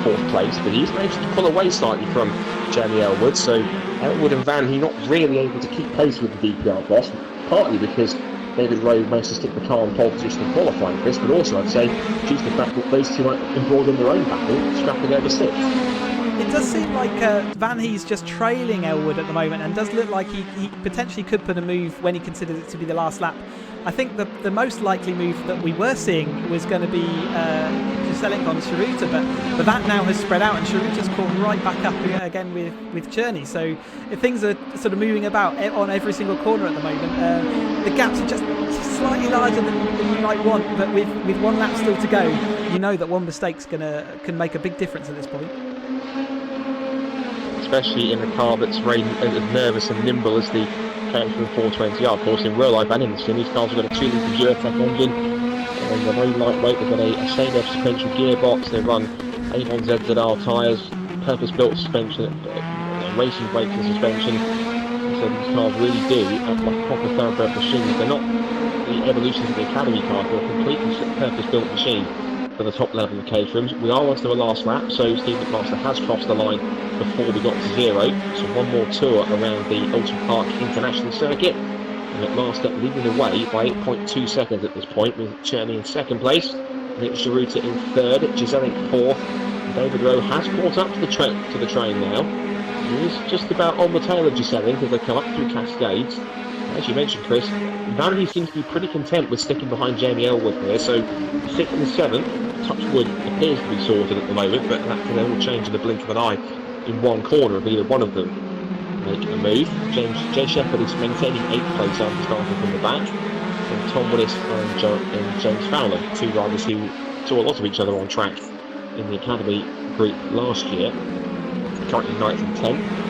4th place, but he's managed to pull away slightly from Jamie Elwood. So Elwood and Van, not really able to keep pace with the DPR boss, partly because David Rowe managed to stick the car in pole position in qualifying, Chris, but also I'd say due to the fact that those two are embroiled in their own battle, scrapping over 6th. It does seem like Van Hees just trailing Elwood at the moment, and does look like he potentially could put a move when he considers it to be the last lap. I think the most likely move that we were seeing was going to be Giselink on Sharuta, but that now has spread out, and Sharuta's caught right back up again with Cherney. So if things are sort of moving about on every single corner at the moment, the gaps are just slightly larger than you might want, but with 1 lap still to go, you know that one mistake's can make a big difference at this point. Especially in a car that's very as nervous and nimble as the Caterham 420R. Of course, in real life and in the sim, these cars have got a 2-litre Duratec engine, and they're very lightweight. They've got a Sade suspension gearbox. They run Avon ZZR tyres, purpose-built suspension, racing brakes and suspension. So these cars really do act like proper thoroughbred machines. They're not the evolutions of the Academy cars. They're a completely purpose-built machine for the top level of Caterhams. We are on to the last lap, so Steve McMaster has crossed the line before we got to 0. So 1 more tour around the Oulton Park International Circuit. And McMaster leading the way by 8.2 seconds at this point, with Cherney in 2nd place, Nick Sharuta in 3rd, Giselink 4th. And David Rowe has caught up to the train now. He is just about on the tail of Giselink as they come up through Cascades. As you mentioned, Chris, Vanity seems to be pretty content with sticking behind Jamie Elwood here, so 6th and 7th, touch wood, appears to be sorted at the moment, but that can all change in the blink of an eye in one corner of either one of them make a move. Jay Shepherd is maintaining 8th place after starting from the back, and Tom Woodwiss and James Fowler, 2 riders who saw a lot of each other on track in the Academy group last year, currently 9th and 10th.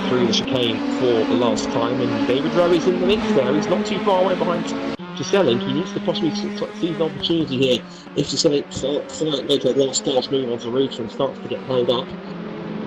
Through the chicane for the last time, and David Rowe is in the mix there. He's not too far away behind Giselink. He needs to possibly seize an opportunity here if Giselink starts to make a last pass move onto Roots and starts to get held up.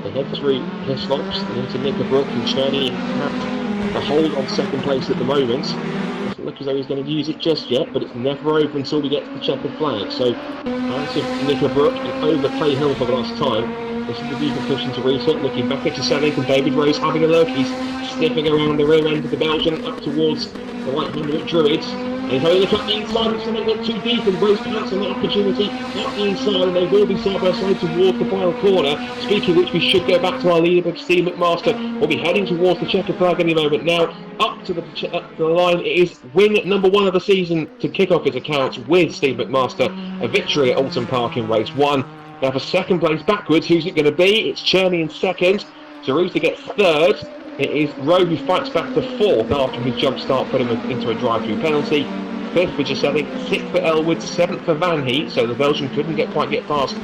They head through Hislops and into Nickerbrook, and Cherney have the hold on 2nd place at the moment. Doesn't look as though he's going to use it just yet, but it's never over until we get to the checkered flag. So out of Nickerbrook and over Clay Hill for the last time. This is the deeper push into Reset, looking back at Giselink, and David Rose having a look. He's sniffing around the rear end of the Belgian up towards the right hand of Druids. And he's having a look at the inside, and something went too deep, and Rose has an opportunity up the inside, and they will be side by side towards the final corner. Speaking of which, we should go back to our leader, Steve McMaster. We'll be heading towards the checkered flag any moment now. Up to the line, it is win number 1 of the season to kick off his accounts with Steve McMaster. A victory at Oulton Park in race 1. Now for 2nd place backwards, who's it going to be? It's Cherney in 2nd. Zaruta gets 3rd. It is Rowe who fights back to 4th after his jump start put him into a drive-through penalty. 5th for Giselink, 6th for Elwood, 7th for Van Heet, so the Belgian couldn't quite get past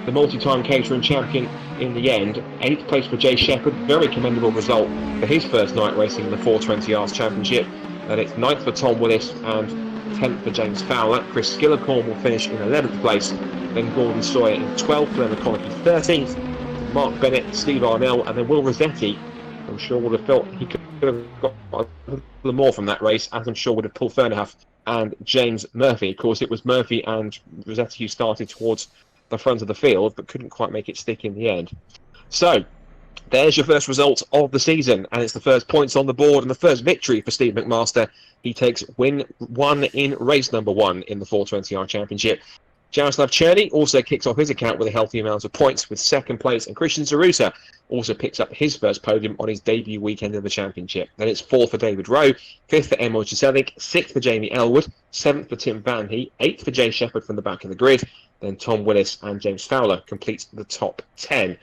the multi-time Caterham champion in the end. 8th place for Jay Shepherd, very commendable result for his first night racing in the 420Rs Championship. And it's 9th for Tom Willis and 10th for James Fowler. Chris Skillicorn will finish in 11th place. Then Gordon Sawyer in 12th, Glenn McConaughey 13th, Mark Bennett, Steve Arnell, and then Will Rossetti. I'm sure would have felt he could have got a little more from that race, as I'm sure would have Paul Fernahoff and James Murphy. Of course, it was Murphy and Rossetti who started towards the front of the field, but couldn't quite make it stick in the end. So, there's your first result of the season, and it's the first points on the board and the first victory for Steve McMaster. He takes win 1 in race number 1 in the 420R Championship. Jaroslav Cherny also kicks off his account with a healthy amount of points with second place, and Christian Zaruta also picks up his first podium on his debut weekend of the championship. Then it's 4th for David Rowe, 5th for Emil Jaselic, 6th for Jamie Elwood, 7th for Tim Vanhey, 8th for Jay Shepherd from the back of the grid. Then Tom Willis and James Fowler complete the top 10.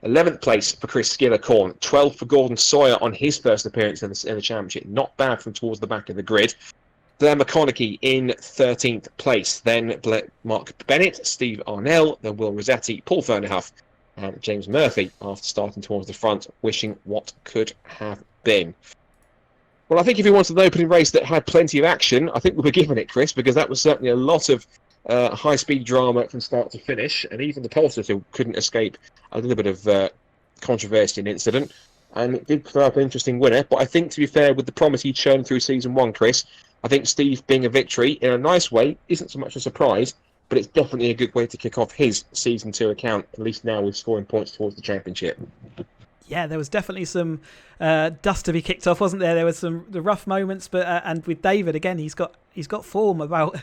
11th place for Chris Skiller-Corn, 12th for Gordon Sawyer on his first appearance in the championship. Not bad from towards the back of the grid. Blair McConaughey in 13th place. Then Mark Bennett, Steve Arnell, then Will Rossetti, Paul Vernehuff, and James Murphy after starting towards the front, wishing what could have been. Well, I think if you wanted an opening race that had plenty of action, I think we were given it, Chris, because that was certainly a lot of high-speed drama from start to finish, and even the pollsters who couldn't escape a little bit of controversy and incident. And it did throw up an interesting winner, but I think, to be fair, with the promise he'd shown through season 1, Chris, I think Steve being a victory in a nice way isn't so much a surprise, but it's definitely a good way to kick off his season 2 account, at least now with scoring points towards the championship. Yeah, there was definitely some dust to be kicked off, wasn't there? There was the rough moments, but and with David again, he's got form about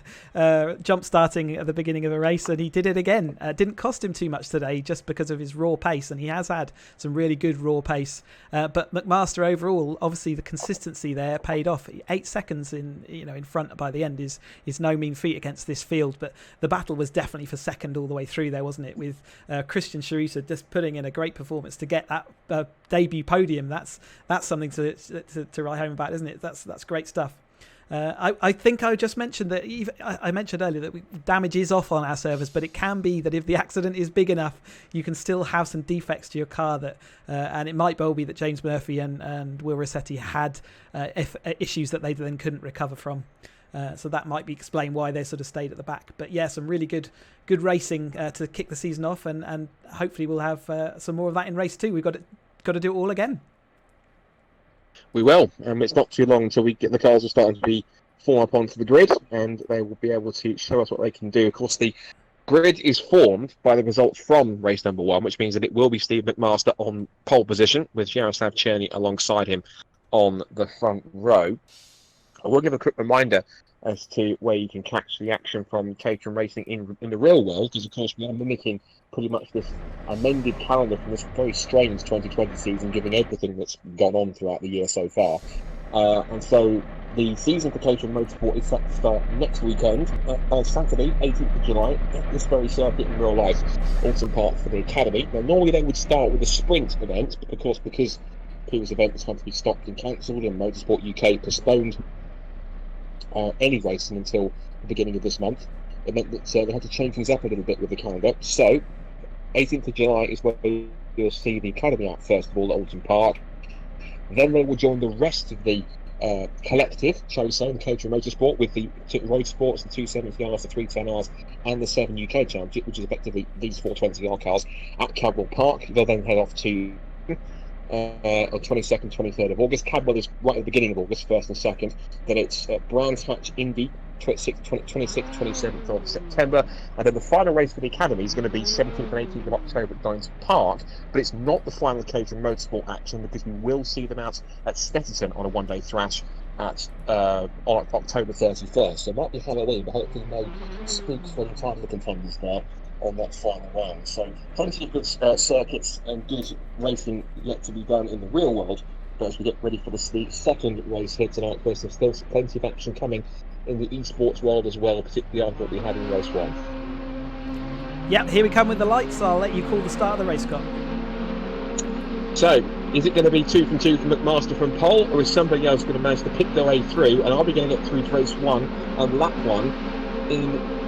jump starting at the beginning of a race, and he did it again. Didn't cost him too much today, just because of his raw pace, and he has had some really good raw pace. But McMaster overall, obviously the consistency there paid off. 8 seconds in front by the end is no mean feat against this field. But the battle was definitely for second all the way through there, wasn't it? With Christian Charusa just putting in a great performance to get that debut podium. That's something to write home about, isn't it? That's great stuff. I think I just mentioned that I mentioned earlier that damage is off on our servers, but it can be that if the accident is big enough, you can still have some defects to your car that, and it might well be that James Murphy and Will Rossetti had issues that they then couldn't recover from. So that might be explain why they sort of stayed at the back. But yeah, some really good racing to kick the season off, and hopefully we'll have some more of that in race 2. We've got to do it all again. We will. It's not too long until the cars are starting to be formed up onto the grid, and they will be able to show us what they can do. Of course, the grid is formed by the results from race number 1, which means that it will be Steve McMaster on pole position with Jaroslav Cherny alongside him on the front row. I will give a quick reminder as to where you can catch the action from Caterham Racing in the real world, because of course we are mimicking pretty much this amended calendar from this very strange 2020 season, given everything that's gone on throughout the year so far. And so the season for Caterham Motorsport is set to start next weekend on Saturday, 18th of July, at this very circuit in real life, Oulton Park for the Academy. Now normally they would start with a sprint event, but of course because previous events had to be stopped and cancelled and Motorsport UK postponed any racing until the beginning of this month, it meant that they had to change things up a little bit with the calendar. So 18th of July is where you'll see the Academy out first of all at Oulton Park. Then they will join the rest of the collective, shall we say, in Caterham Motorsport, with the road sports, the 270Rs, the 310Rs, and the 7 UK Championship, which is effectively these 420R cars at Cadwell Park. They'll then head off to on 22nd, 23rd of August. Cadwell is right at the beginning of August, 1st and 2nd. Then it's Brands Hatch Indy, 26th, 27th of September. And then the final race for the Academy is going to be 17th and 18th of October at Dines Park. But it's not the final Caterham Motorsport action, because we will see them out at Snetterton on a one-day thrash on October 31st. So it might be Halloween, but hopefully no spooks for the title contenders there on that final round. So plenty of good circuits and good racing yet to be done in the real world. But as we get ready for the second race here tonight, there's still plenty of action coming in the esports world as well, particularly after what we had in race 1. Yep, here we come with the lights. I'll let you call the start of the race, Scott. So, is it going to be 2 from 2 from McMaster from pole, or is somebody else going to manage to pick their way through? And are we going to get through to race 1 and lap 1 in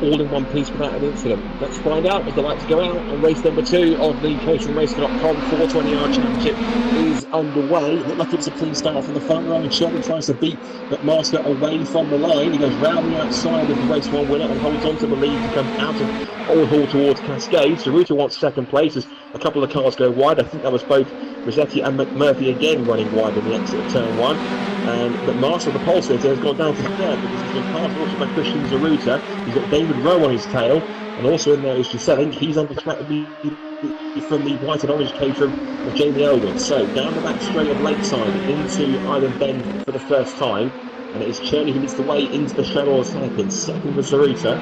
all in one piece without an incident? Let's find out as the lights go out, and race number 2 of the caterhamracer.com 420R Championship is underway. It looked like it was a clean start from the front row, and Sheldon tries to beat McMaster away from the line. He goes round the outside of the race 1 winner and holds on to the lead to come out of Old Hall towards Cascade. Zaruta wants second place as a couple of cars go wide. I think that was both Rossetti and McMurphy again running wide in the exit of turn 1. And McMaster, the pole sitter, has gone down to third because he's been passed also by Christian Zaruta. He's got David Rowe on his tail, and also in there is Jaselic. He's under threat from the white and orange Caterham of Jamie Elwood. So down the back straight of Lakeside into Island Bend for the first time. and it is Cherney who leads the way into the shadow of hairpin. Second was Zaruta.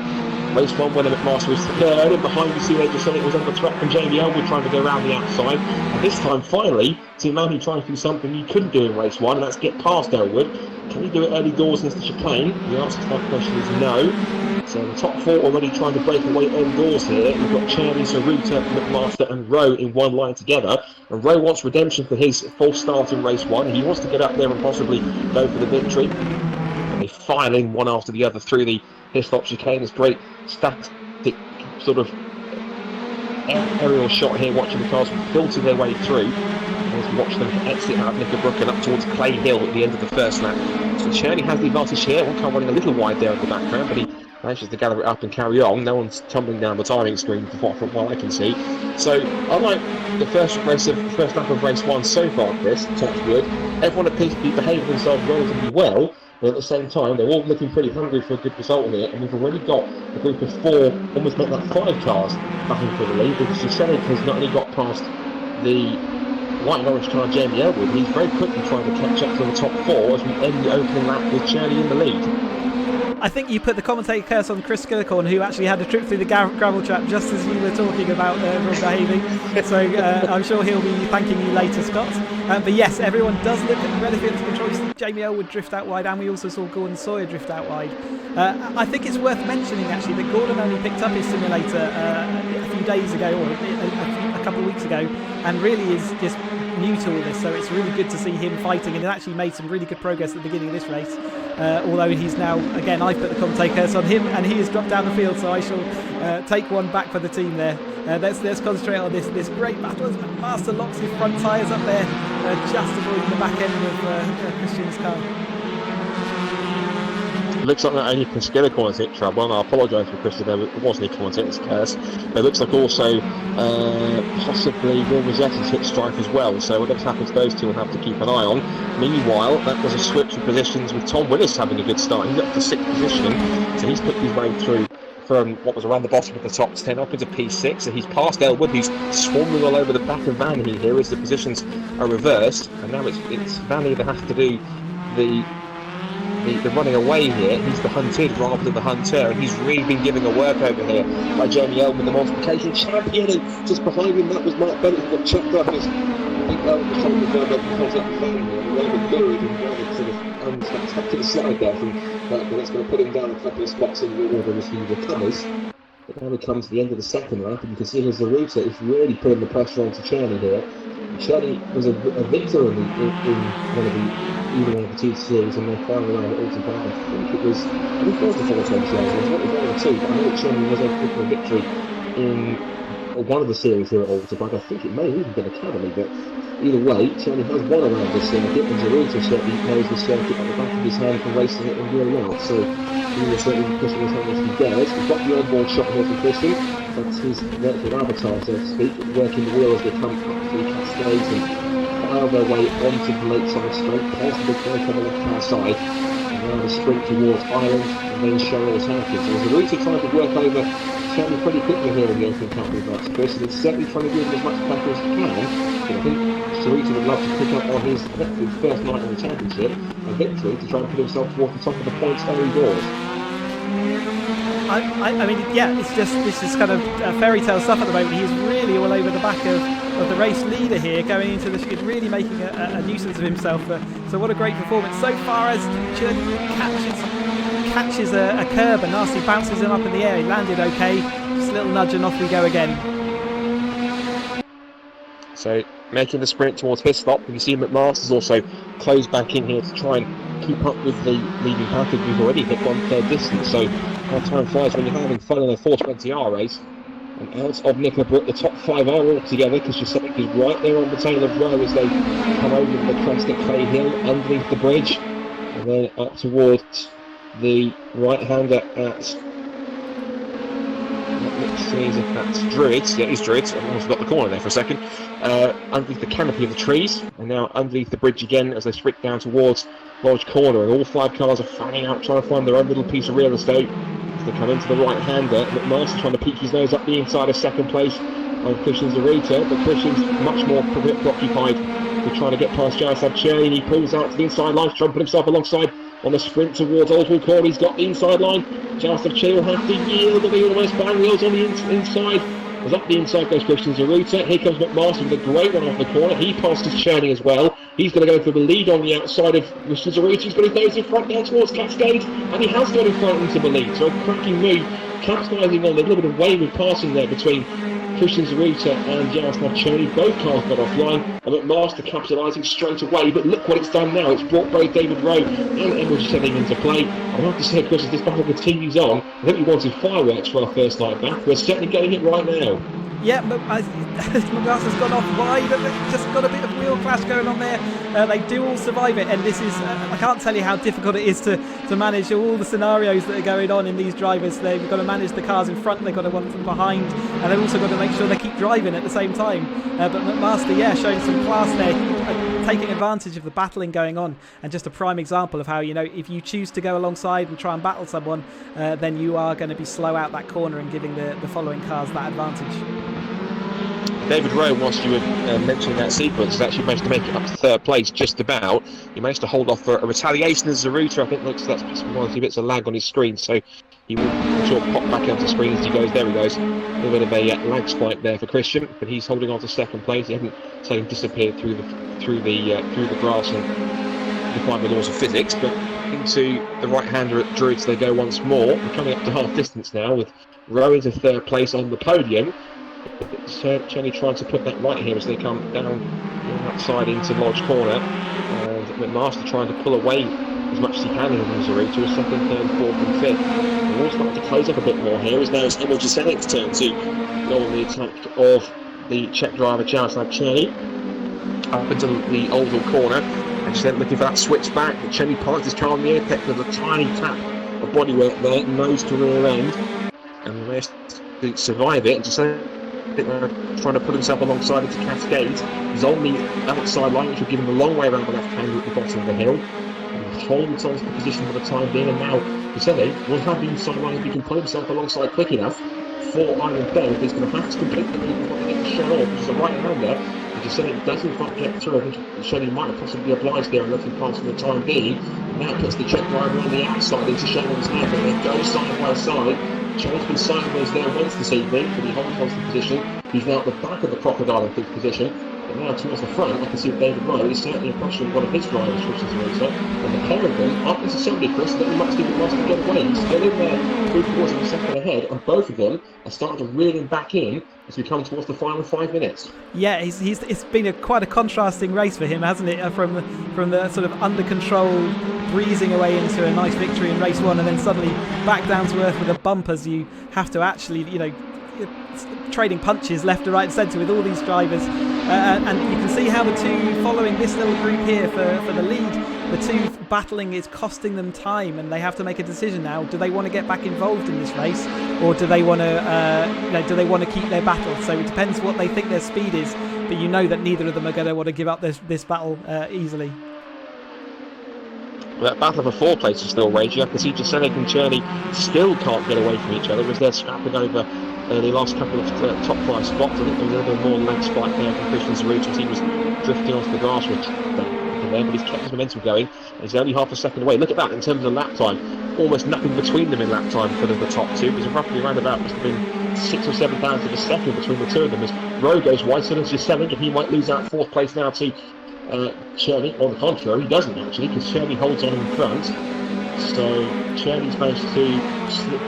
Race 1 winner McMaster is third, and behind you see they just said it was under threat from Jamie Elwood trying to go around the outside. And this time, finally, Tim Manny trying to do something he couldn't do in race 1, and that's get past Elwood. Can he do it early doors into the chicane? The answer to that question is no. So the top 4 already trying to break away on doors here. We've got Cherney, Zaruta, McMaster and Rowe in one line together. And Rowe wants redemption for his false start in race 1. He wants to get up there and possibly go for the victory. And they file in one after the other through the Hislop chicane. This great static sort of aerial shot here, watching the cars filter their way through. As we watch them exit out of Knickerbrook and up towards Clay Hill at the end of the first lap. So Cherney has the advantage here. One car running a little wide there in the background, but he manages to gather it up and carry on. No one's tumbling down the timing screen from what I can see. So unlike the first lap of race 1 so far, Chris, touchwood, everyone appears to be behaving themselves relatively well. But at the same time, they're all looking pretty hungry for a good result here, and we've already got a group of 4, almost make that 5 cars battling for the lead, because Shushelik has not only got past the white and orange car Jamie Elwood, he's very quickly trying to catch up to the top 4 as we end the opening lap with Cherney in the lead. I think you put the commentator curse on Chris Skillicorn, who actually had a trip through the gravel trap just as you were talking about everyone behaving. So I'm sure he'll be thanking you later, Scott. But yes, everyone does look relative to control. Jamie Elwood drift out wide, and we also saw Gordon Sawyer drift out wide. I think it's worth mentioning actually that Gordon only picked up his simulator a few days ago, or a couple of weeks ago, and really is just new to all this. So it's really good to see him fighting, and he actually made some really good progress at the beginning of this race. Although he's now, again, I've put the commentator curse on him, and he has dropped down the field, so I shall take one back for the team there. Let's concentrate on this great battle as McMaster locks his front tyres up there, just avoiding the back end of Christian's car. It looks like not only Skillicorn has hit trouble, and I apologise for Chris, there wasn't a commentator's curse, but it looks like also possibly Will Rosette's hit Strife as well, so whatever's happened to those two we'll have to keep an eye on. Meanwhile, that was a switch of positions with Tom Willis having a good start. He's up to 6th position, so he's picked his way through from what was around the bottom of the top 10 up into P6, so he's passed Elwood, who's swarming all over the back of Vanny here as the positions are reversed, and now it's Vanny that has to do the running away here. He's the hunted rather than the hunter, and he's really been giving a work over here by Jamie Elwood, the multiplication champion, and just behind him that was Mark Bennett who got chucked up. I think Elwood was trying to go up and contact the phone here, and Elwood buried and Elwood sort of stuck to the side there from but that's going to put him down a couple of spots in the order as he recovers. But now we come to the end of the second lap, and you can see as the Zaruta is really putting the pressure onto Cherney here. Cherney was a victor in one of the two series in their final round at Oulton Park. I think it was the 420 hours, it was one of the two, but I know that Cherney was able to get a victory in one of the series here at Oulton Park. I think it may have even been Academy, but either way, Cherney has won around this circuit, and Zaruta certainly knows the circuit at the back of his hand from racing it in real life, so he will certainly be pushing as hard as he dares. We've got the onboard shot here from Christian. That's his virtual avatar, so to speak, working the wheel as they come up through Cascades and file their way onto the lakeside straight, past the big break on the left-hand side, and now the sprint towards Ireland and then Cheryl's Hampton. So Zaruta trying to work over Cherney pretty quickly here in the opening couple of laps, Chris, and it's certainly trying to give him as much pressure as he can, but I think Zaruta would love to pick up on his first night in the championship, a victory to try and put himself towards the top of the points early doors. I mean, yeah, it's just, this is kind of fairy tale stuff at the moment. He's really all over the back of the race leader here, going into the skid, really making a nuisance of himself. So what a great performance. So far as Cherney catches a curb and nasty bounces him up in the air. He landed okay, just a little nudge and off we go again. So making the sprint towards Hislop, you see McMaster's also closed back in here to try and keep up with the leading package. We've already hit 1/3 distance, so how time flies when you're having fun in a 420R race. And out of Knickerbrook, the top 5 are all together, because Shushelik is right there on the tail of Rowe as they come over the crest at Clay Hill, underneath the bridge, and then up towards the right-hander at... Let's see if that's Druids. Yeah, it is Druids. I've almost got the corner there for a second. Underneath the canopy of the trees, and now underneath the bridge again as they sprint down towards Lodge Corner, and all 5 cars are fanning out trying to find their own little piece of real estate as they come into the right-hander. McMaster trying to peek his nose up the inside of second place on Christian Zaruta, but Christian's much more preoccupied with trying to get past Jaroslav Cherney. He pulls out to the inside line, trying to put himself alongside on a sprint towards Oulton Park. He's got the inside line. Just of Chill have to yield, and he almost bang wheels on the inside. As up the inside goes Christian Zaruta. Here comes McMaster with a great one off the corner. He passes Cherney as well. He's going to go for the lead on the outside of Christian Zaruta. He's got his nose in front down towards Cascade, and he has got in front into the lead. So a cracking move, capitalising on a little bit of wayward passing there between Christian Zaruta and Jaroslav Cherney. Both cars got offline, and McMaster capitalising straight away. But look what it's done now. It's brought both David Rowe and Elwood setting into play. I have to say, Chris, as this battle continues on, I think we wanted fireworks for our first night back. We're certainly getting it right now. Yeah, but McMaster's gone off wide. They've just got a bit of wheel clash going on there. They do all survive it, and this is I can't tell you how difficult it is to manage all the scenarios that are going on in these drivers. They've got to manage the cars in front, they've got to one from behind, and they've also got to make sure they keep driving at the same time. But McMaster, showing some class there, taking advantage of the battling going on, and just a prime example of how, if you choose to go alongside and try and battle someone, then you are going to be slow out that corner and giving the following cars that advantage. David Rowe, whilst you were mentioning that sequence, has actually managed to make it up to third place just about. He managed to hold off for a retaliation as Zaruta. I think that's one or two bits of lag on his screen, so he will, I'm sure, pop back onto the screen as he goes. There he goes. A little bit of a lag spike there for Christian, but he's holding on to second place. He hasn't suddenly disappeared through the grass and defied the laws of physics, but into the right-hander at Druids they go once more. We're coming up to half distance now with Rowe into third place on the podium. Cherney trying to put that right here as they come down the outside into Lodge Corner, and McMaster trying to pull away as much as he can in Zaruta to a second, third, fourth and fifth. We're all starting to close up a bit more here as now it's Emil Jasenic's turn to go on the attack of the Czech driver Jaroslav Cherney up into the Oulton Corner, and Jasenic looking for that switch back. Cherney parks his car on the apex with a tiny tap of bodywork there, nose to rear end, and the rest to survive it. And Jasenic trying to put himself alongside into Cascade. He's on the outside line, which will give him a long way around the left hand at the bottom of the hill. And holds on to the position for the time being, and now Jasenic will have the inside line if he can put himself alongside quick enough for Iron Ben. He's going to have to complete the lead before they get the shot off, which is a right hander. And Jasenic does in fact get through. I think Shelley might have possibly obliged there and let him pass for the time being. Now puts the Czech driver on the outside into Shelley's hand, and they go side by side. Cherney's been sideways there once this evening, but he holds on to the position. He's now at the back of the crocodile in fifth position. But now towards the front, I can see David Rowe is certainly approaching one of his drivers, Christian Zaruta. And the pair of them aren't necessarily, Chris, that we might see McMaster get away. He's still in there, 3/4 of a second ahead, and both of them are starting to reel him back in as we come towards the final 5 minutes. Yeah, it's been quite a contrasting race for him, hasn't it? From the sort of under control, breezing away into a nice victory in race one, and then suddenly back down to earth with a bump as you have to actually, trading punches left to right and centre with all these drivers. And you can see how the two following this little group here for the lead, the two battling is costing them time, and they have to make a decision now. Do they want to get back involved in this race, or do they want to keep their battle? So it depends what they think their speed is, but that neither of them are going to want to give up this battle easily. That battle for fourth place is still raging. I can see Jasenic and Cherney still can't get away from each other as they're scrapping over the last couple of top 5 spots. I think there was a little bit more leg spike there from Christian Zaruta as he was drifting off the grass there, but he's kept his momentum going. He's only half a second away. Look at that in terms of lap time. Almost nothing between them in lap time for the top two. There's roughly around about, must have been 6 or 7 pounds of a second between the two of them as Rowe goes wide, so does Jasenic, and he might lose out fourth place now to Cherney. On the contrary, he doesn't actually, because Cherney holds on in front. So Cherney's managed to slip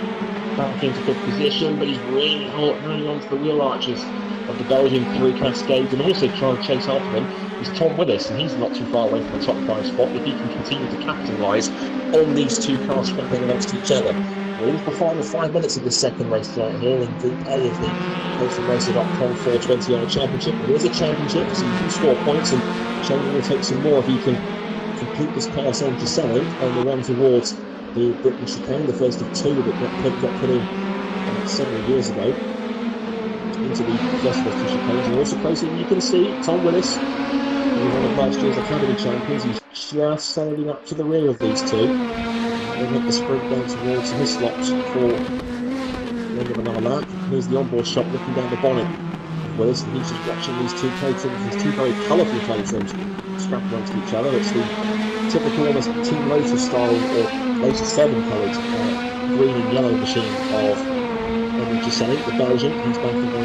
back into fifth position, but he's really hanging on to the wheel arches of the Belgian through Cascades, and also trying to chase after him is Tom Woodwiss, and he's not too far away from the top 5 spot if he can continue to capitalise on these two cars scrapping amongst each other. We're into the final 5 minutes of the second race right here in Group A of the caterhamracer.com 420 Championship. There is a championship, so you can score points, and Cherney will take some more if he can complete this pass on to Senna on the run towards the Britain chicane, the first of 2 that got put in several years ago into the first of the chicanes. And also closely you can see Tom Woodwiss, one of last year's Academy champions. He's just sailing up to the rear of these two. They'll make the sprint down towards his slots for the end of another lap. Here's the onboard shot looking down the bonnet Willis, and he's just watching these two Caterhams, these two very colourful Caterhams, scrap amongst each other. It's the typical almost Team Lotus style, or Lotus 7 coloured green and yellow machine of Avon Tyres, the Belgian. He's back in the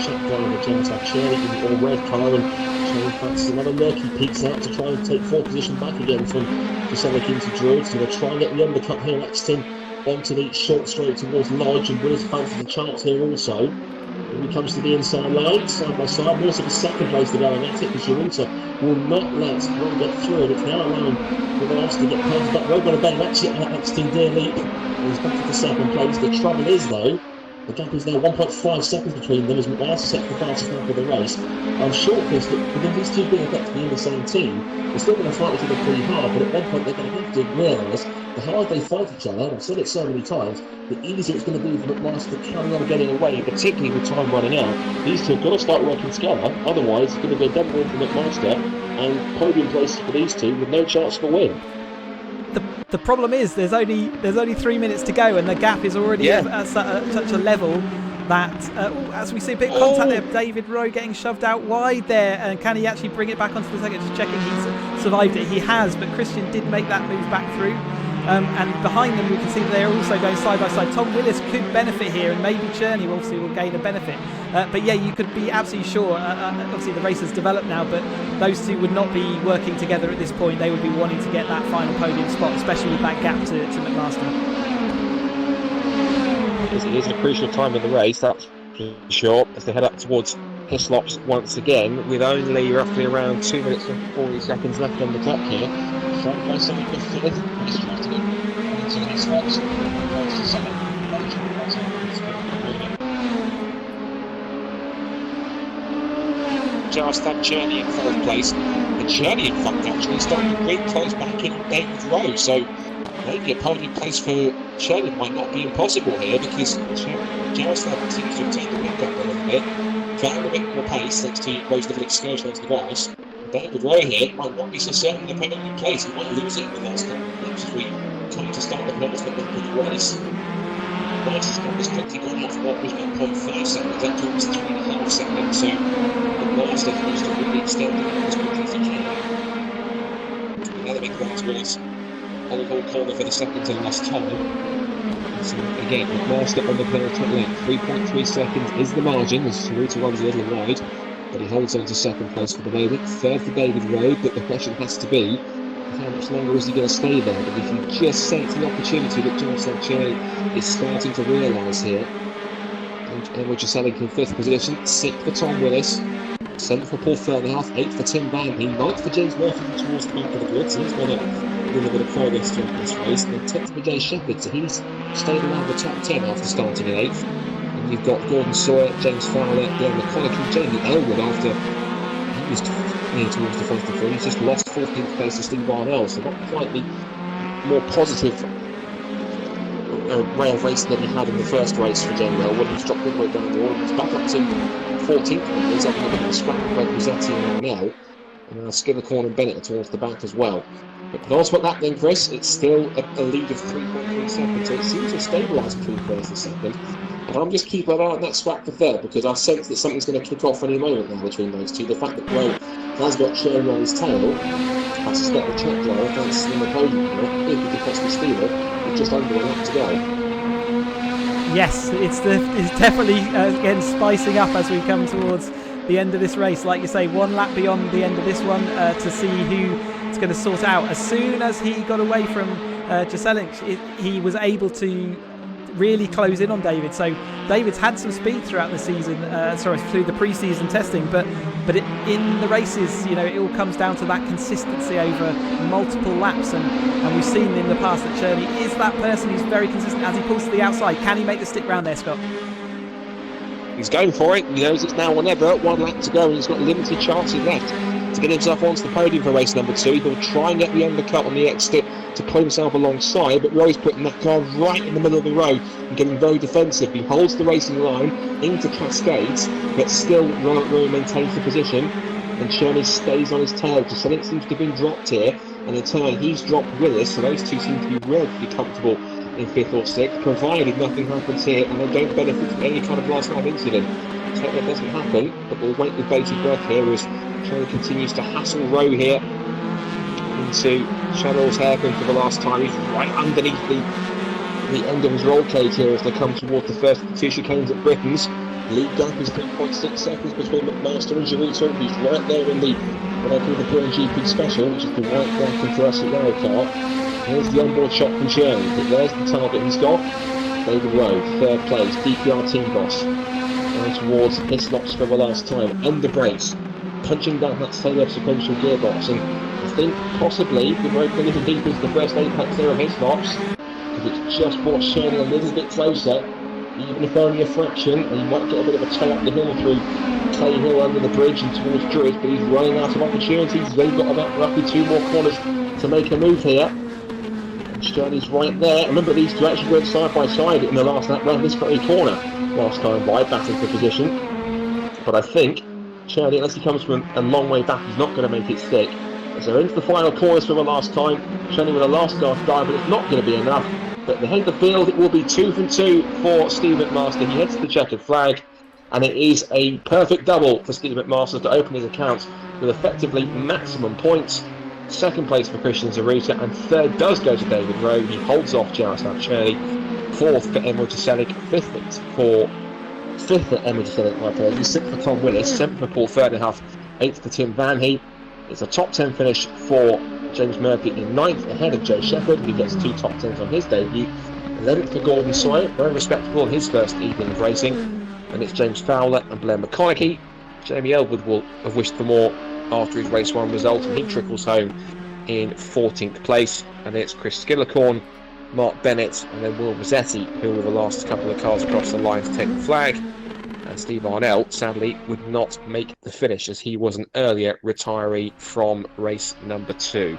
Czech driver, Jaroslav Černý, in the all-red colour, and Černý fancies another murky peaks out to try and take forward position back again from Tyres into Druid. So they'll try and get the undercut here next in onto the short straight towards Lodge, and Willis fancies the chance here also. When he comes to the inside line, side by side, more so the second place they're going at it, because Gibraltar will not let one get through it. It's now allowing the last to get past that road. Going to bet actually at that XTD leap. And he's back at the second place. The trouble is, though, the gap is now 1.5 seconds between them as McLaren sets the fastest lap of the race. I'm sure, Chris, that with these two being effectively in the same team, they're still going to fight each other pretty hard, but at one point they're going to have to realise the harder they fight each other, and I've said it so many times, the easier it's going to be for McLaren to carry on getting away, and particularly with time running out. These two have got to start working together, otherwise it's going to go dead win for McMaster, and podium places for these two with no chance for a win. The problem is there's only 3 minutes to go, and the gap is already at such a level that as we see a bit of contact there, David Rowe getting shoved out wide there, and can he actually bring it back onto the second? Just checking he's survived it. He has, but Christian did make that move back through. And behind them we can see that they're also going side by side. Tom Willis could benefit here, and maybe Černý obviously will gain a benefit. But yeah, you could be absolutely sure, obviously the race has developed now, but those two would not be working together at this point. They would be wanting to get that final podium spot, especially with that gap to McMaster. It is a crucial time in the race, that's for sure, as they head up towards Hislops once again, with only roughly around 2 minutes and 40 seconds left on the clock here. Front by side with third, he's trying to go into Hislops, goes to second, Jaroslav Černý in fourth place, and Černý in fact actually starting to really close back in on David Rowe, so maybe a podium place for Černý might not be impossible here, because Jaroslav seems to have taken the wind up a little bit, found a bit more pace thanks to Rowe's little excursion onto the grass. David Rowe here might not be so certain in the podium place. He might lose it in the last couple of laps as we come to start the penultimate lap of the race. Martin's got this quickly gone off what was 1.5 seconds, up to almost 3.5 seconds, so the last has to really extend it as quickly as he can. Another big glass was on the whole corner for the second to last time. So again, McMaster on the penultimate lap, 3.3 seconds is the margin as Sarita runs a little wide, but he holds on to second place for the moment. Third for David Rowe, but the question has to be, how much longer is he going to stay there? But if you just sense the opportunity that Jaroslav Černý is starting to realise here, and Avon Tyres in fifth position, sixth for Tom Willis, seventh for Paul Fernhoff, eighth for Tim Bamby, ninth for James Murphy towards the back of the grid, so he's got a little bit of progress throughout this race, and then 10th for Jay Shepherd, so he's stayed around the top 10 after starting in 8th. And you've got Gordon Sawyer, James Fowler, Glenn McCulloch, and Jamie Elwood after he was near towards the front of the field. He's just lost 14th place to Steve Barnell, so not quite the more positive way of racing than he had in the first race for Jamie Elwood. He's dropped all the way down the order. He's back up to 14th, and he's up in a bit of a scrap with both Rossetti and Barnell. And now Skinnercorn and Bennett towards the back as well. But penultimate lap then, Chris, it's still a lead of 3.3 seconds, so it seems to have stabilised between first and second. And I'm just keeping an eye on that scrap for third, because I sense that something's going to kick off any moment now between those two. The fact that Rowe has got Černý on his tail, I suspect the Czech driver fancies him the podium here, if he could possibly steal it, with just under a lap to go. Yes, it's definitely again spicing up as we come towards the end of this race. Like you say, one lap beyond the end of this one to see who it's going to sort out. As soon as he got away from Jaselinc, he was able to really close in on David. So David's had some speed throughout the season, through the pre-season testing, but in the races, it all comes down to that consistency over multiple laps, and we've seen in the past that Černý is that person who's very consistent as he pulls to the outside. Can he make the stick round there, Scott? He's going for it. He knows it's now or never. 1 lap to go, and he's got limited chances left to get himself onto the podium for race number 2. He'll try and get the undercut on the exit to pull himself alongside, but Rowe's putting that car right in the middle of the road and getting very defensive. He holds the racing line into Cascades, but still Rowe maintains the position, and Černý stays on his tail. Jaselinc seems to have been dropped here, and in turn he's dropped Willis, so those two seem to be relatively comfortable in 5th or 6th, provided nothing happens here and they don't benefit from any kind of last lap incident. Let's hope that doesn't happen, but we'll wait with bated breath here as Charlie continues to hassle Rowe here into Channel's hairpin for the last time. He's right underneath the end of his roll cage here as they come towards the first of the two chicanes at Britain's. Lead gap is 3.6 seconds between McMaster and Giroud. He's right there in the what I call the British GP Special, which is the white, black and fluorescent yellow car. Here's the onboard shot from Cherry, but there's the target he's got. David Rowe, third place, DPR team boss. Going towards Hislops for the last time, under brakes, punching down that Sailor sequential gearbox, and I think possibly the Rowe finishing deep into the first apex there of Hislops, because it's just brought Cherry a little bit closer. Even if only a fraction, and he might get a bit of a tow up the hill through Clay Hill under the bridge and towards Druid, but he's running out of opportunities. They've got about roughly 2 more corners to make a move here. And Shirley's right there. Remember, these two actually went side by side in the last lap round this very corner last time by, battling for position. But I think Shirley, unless he comes from a long way back, he's not going to make it stick. As they're into the final corners for the last time, Shirley with a last gasp dive, but it's not going to be enough. But the head of the field, it will be 2 from 2 for Steve McMaster. He heads to the checkered flag, and it is a perfect double for Steve McMaster to open his accounts with effectively maximum points. Second place for Christian Zaruta, and third does go to David Rowe. He holds off Jaroslav Cherny. Fourth for Emil Jaselic. Fifth for Emil Jaselic, my apologies. Sixth for Tom Willis. Seventh for Paul Ferdinand. Eighth for Tim Van Heet. It's a top 10 finish for James Murphy in 9th, ahead of Joe Shepherd, who gets 2 top 10s on his debut. 11th for Gordon Sawyer, very respectable in his first evening of racing. And it's James Fowler and Blair McConaughey. Jamie Elwood will have wished for more after his race 1 result, and he trickles home in 14th place. And it's Chris Skillicorn, Mark Bennett, and then Will Rossetti, who were the last couple of cars across the line to take the flag. And Steve Arnell, sadly, would not make the finish as he was an earlier retiree from race number 2.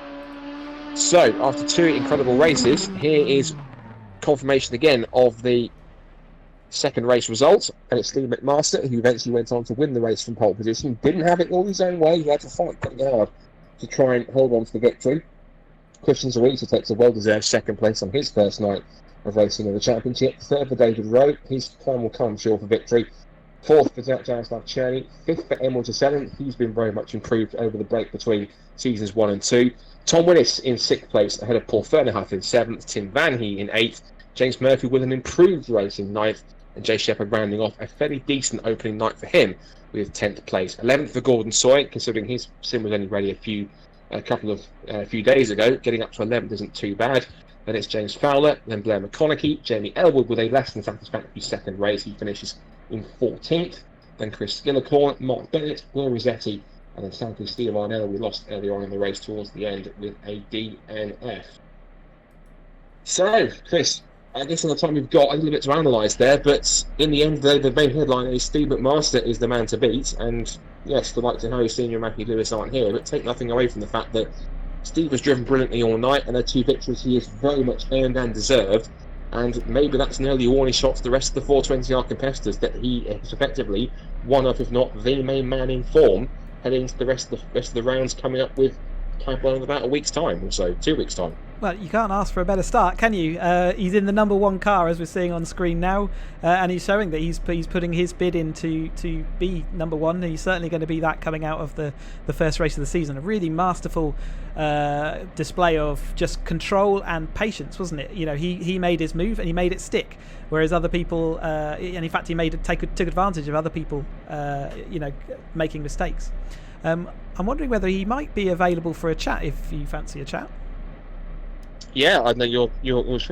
So, after 2 incredible races, here is confirmation again of the second race result. And it's Steve McMaster, who eventually went on to win the race from pole position. Didn't have it all his own way. He had to fight pretty hard to try and hold on to the victory. Christian Zaruta takes a well-deserved second place on his first night of racing in the championship. Third for David Rowe. His time will come short for victory. Fourth for Jaroslav Cherny. Fifth for Emil Jaselic. He's been very much improved over the break between seasons 1 and 2. Tom Willis in 6th place, ahead of Paul Ferdinand in 7th. Tim Van Heet in 8th. James Murphy with an improved race in 9th. And Jay Shepherd rounding off a fairly decent opening night for him with 10th place. 11th for Gordon Sawyer, considering his sim was only ready a few days ago. Getting up to 11th isn't too bad. Then it's James Fowler, then Blair McConaughey. Jamie Elwood with a less than satisfactory second race. He finishes in 14th. Then Chris Skillicorn, Mark Bennett, Will Rossetti, and then sadly Steve Arnell, we lost earlier on in the race towards the end with a DNF. So, Chris, I guess on the time we've got a little bit to analyse there, but in the end, the main headline is Steve McMaster is the man to beat, and yes, the likes of Harry Senior and Matthew Lewis aren't here, but take nothing away from the fact that Steve has driven brilliantly all night, and their 2 victories he has very much earned and deserved. And maybe that's an early warning shot to the rest of the 420R competitors that he is effectively one of, if not the main man in form, heading into the rest of the rounds coming up with pipeline in about a week's time or so, 2 weeks' time. Well, you can't ask for a better start, can you? He's in the number 1 car, as we're seeing on screen now, and he's showing that he's putting his bid in to be number 1. He's certainly going to be that coming out of the first race of the season. A really masterful display of just control and patience, wasn't it? You know, he made his move and he made it stick, whereas other people, and in fact, he took advantage of other people, making mistakes. I'm wondering whether he might be available for a chat if you fancy a chat. Yeah, I know you're always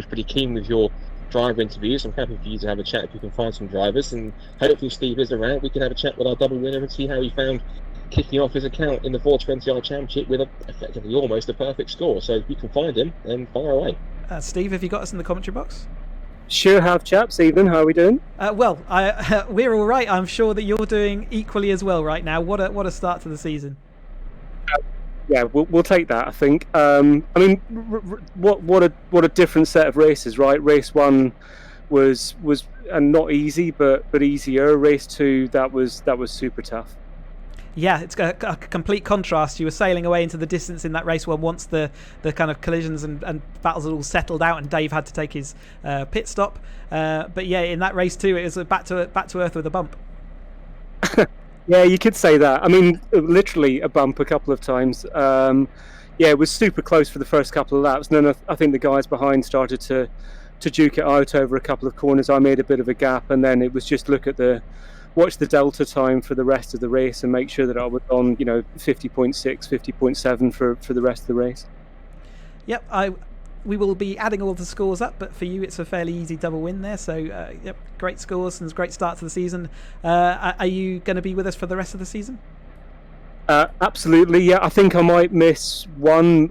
pretty keen with your driver interviews. I'm happy for you to have a chat if you can find some drivers, and hopefully Steve is around. We can have a chat with our double winner and see how he found kicking off his account in the 420R Championship with effectively almost a perfect score. So if you can find him, then fire away. Steve, have you got us in the commentary box? Sure have, chaps. Evening, how are we doing? We're all right. I'm sure that you're doing equally as well right now. What a start to the season. Yeah, we'll take that, I think. I mean, what a different set of races, right? Race 1 was and not easy, but easier. Race 2, that was super tough. Yeah, it's a complete contrast. You were sailing away into the distance in that race one once the kind of collisions and battles had all settled out, and Dave had to take his pit stop. But yeah, in that race too, it was back to earth with a bump. Yeah, you could say that. I mean, literally a bump a couple of times. Yeah, it was super close for the first couple of laps, and then I think the guys behind started to duke it out over a couple of corners. I made a bit of a gap, and then it was just watch the delta time for the rest of the race and make sure that I was on 50.6, 50.7 for the rest of the race. Yep, we will be adding all the scores up, but for you it's a fairly easy double win there, so yep, great scores and great start to the season. Are you going to be with us for the rest of the season? Absolutely, yeah. I think I might miss one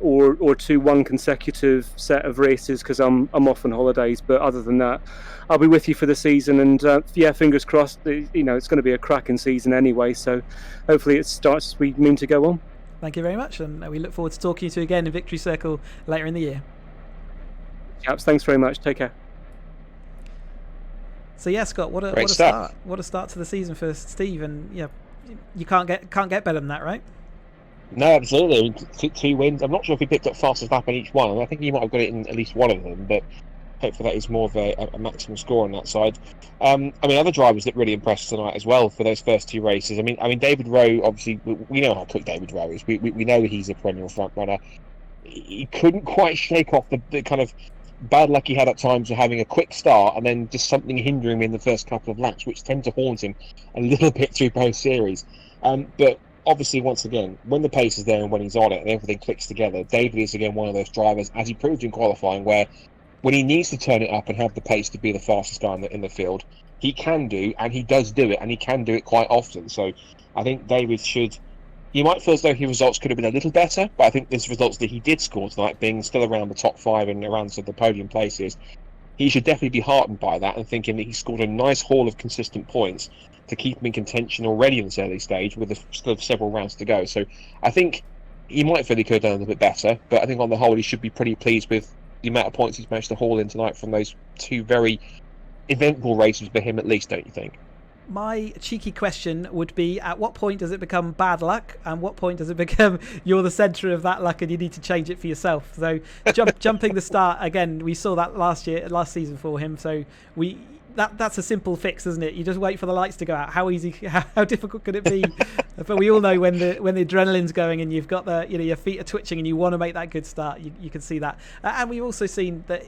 consecutive set of races because I'm off on holidays, but other than that I'll be with you for the season, and yeah, fingers crossed. It's going to be a cracking season anyway, so hopefully it starts as we mean to go on. Thank you very much, and we look forward to talking to you again in Victory Circle later in the year. Chaps, thanks very much. Take care. So yeah, Scott, what a start to the season for Steve, and yeah, you can't get better than that, right? No, absolutely. Two wins. I'm not sure if he picked up fastest lap on each one, and I think he might have got it in at least one of them, but hopefully that is more of a maximum score on that side. I mean, other drivers that really impressed tonight as well for those first two races. I mean, David Rowe, obviously, we know how quick David Rowe is. We know he's a perennial front runner. He couldn't quite shake off the kind of bad luck he had at times of having a quick start and then just something hindering him in the first couple of laps, which tend to haunt him a little bit through both series. But obviously, once again, when the pace is there and when he's on it and everything clicks together, David is again one of those drivers, as he proved in qualifying, where when he needs to turn it up and have the pace to be the fastest guy in the field, he can do, and he does do it, and he can do it quite often. So I think David should... You might feel as though his results could have been a little better, but I think his results that he did score tonight, being still around the top 5 and around the podium places, he should definitely be heartened by that and thinking that he scored a nice haul of consistent points to keep him in contention already in this early stage with still several rounds to go. So I think he might feel he could have done a little bit better, but I think on the whole he should be pretty pleased with the amount of points he's managed to haul in tonight from those two very eventful races for him, at least, don't you think? My cheeky question would be, at what point does it become bad luck, and what point does it become you're the centre of that luck and you need to change it for yourself? So jumping the start, again, we saw that last season for him, so that's a simple fix, isn't it? You just wait for the lights to go out. How easy, how difficult could it be? But we all know when the adrenaline's going and you've got your feet are twitching and you want to make that good start, you can see that. And we've also seen that,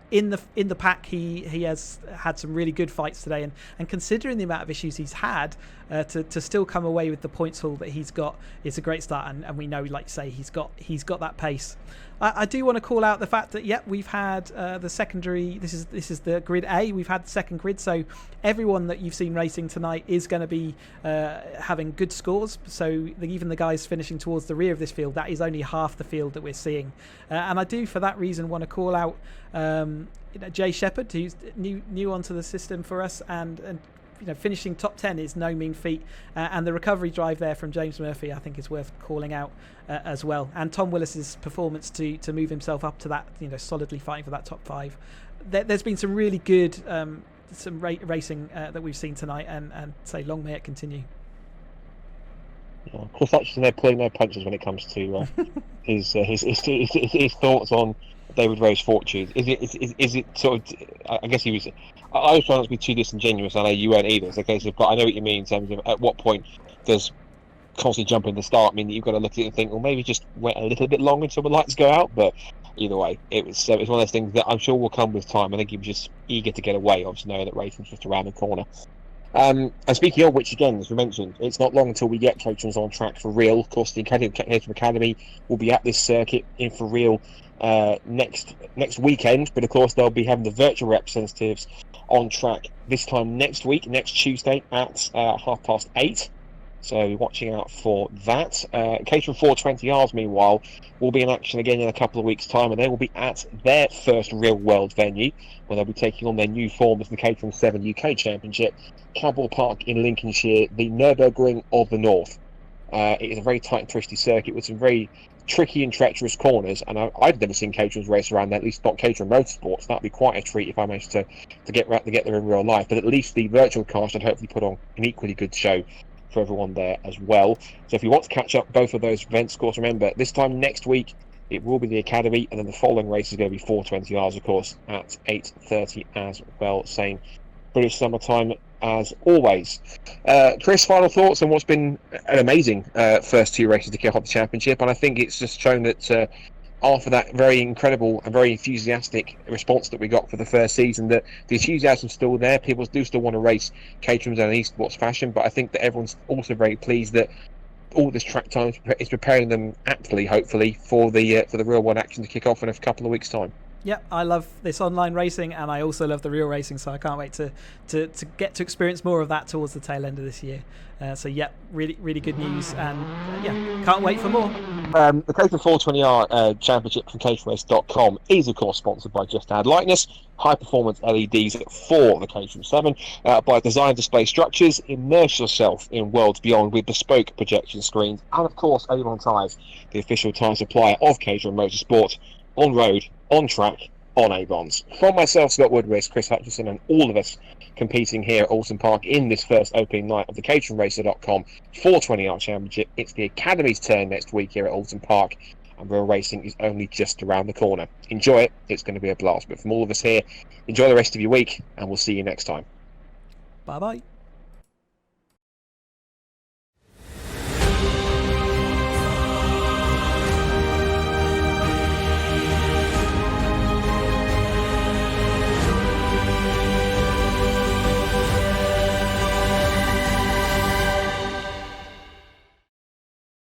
in the pack, he has had some really good fights today, and considering the amount of issues he's had, to still come away with the points haul that he's got, it's a great start, and we know, like you say, he's got that pace. I do want to call out the fact that we've had the secondary. This is the grid A. We've had the second grid, so everyone that you've seen racing tonight is going to be having good scores. So even the guys finishing towards the rear of this field, that is only half the field that we're seeing. And I do, for that reason, want to call out Jay Shepherd, who's new onto the system for us, and finishing top 10 is no mean feat, and the recovery drive there from James Murphy, I think, is worth calling out as well. And Tom Willis's performance to move himself up to that, solidly fighting for that top 5. There's been some really good racing that we've seen tonight, and say long may it continue. Yeah, Chris Hutchinson, they're pulling no punches when it comes to his thoughts on David Rowe's fortune. Is it sort of? I guess he was. I was trying not to be too disingenuous. I know you weren't either. It's a case of, but I know what you mean in terms of at what point does constantly jumping the start mean that you've got to look at it and think, well, maybe just wait a little bit longer until the lights go out. But either way, it was one of those things that I'm sure will come with time. I think he was just eager to get away, obviously knowing that racing's just around the corner. And speaking of which, again, as we mentioned, it's not long until we get Caterham's on track for real. Of course, the Caterham Academy will be at this circuit in for real next weekend, but of course they'll be having the virtual representatives on track this time next week, next Tuesday at 8:30. So watching out for that. Caterham 420Rs, meanwhile, will be in action again in a couple of weeks' time, and they will be at their first real-world venue, where they'll be taking on their new form of the Caterham 7 UK Championship, Oulton Park in Lincolnshire, the Nürburgring of the North. It is a very tight and twisty circuit with some very tricky and treacherous corners, and I've never seen Caterham's race around there, at least not Caterham Motorsports. That'd be quite a treat if I managed to get there in real life, but at least the virtual cast should hopefully put on an equally good show for everyone there as well. So if you want to catch up both of those events, of course, remember this time next week it will be the Academy, and then the following race is going to be 420 hours, of course, at 8:30 as well. Same British summertime as always. Chris, final thoughts on what's been an amazing first 2 races to kick off the championship, and I think it's just shown that after that very incredible and very enthusiastic response that we got for the first season, that the enthusiasm's still there. People do still want to race Caterham's in an esports fashion, but I think that everyone's also very pleased that all this track time is preparing them aptly, hopefully, for the real world action to kick off in a couple of weeks' time. Yeah, I love this online racing, and I also love the real racing, so I can't wait to get to experience more of that towards the tail end of this year. So yeah, really, really good news, and yeah, can't wait for more. The Caterham 420R Championship from caterhamracer.com is, of course, sponsored by Just Add Lightness, high-performance LEDs for the Caterham 7, by Design Display Structures. Immerse yourself in worlds beyond with bespoke projection screens, and, of course, Avon Tyres, the official tyre supplier of Caterham Motorsport, on road, on track, on Avons. From myself, Scott Woodwiss, Chris Hutchinson, and all of us competing here at Oulton Park in this first opening night of the caterhamracer.com 420R Championship. It's the Academy's turn next week here at Oulton Park, and real racing is only just around the corner. Enjoy it, it's going to be a blast. But from all of us here, enjoy the rest of your week, and we'll see you next time. Bye-bye.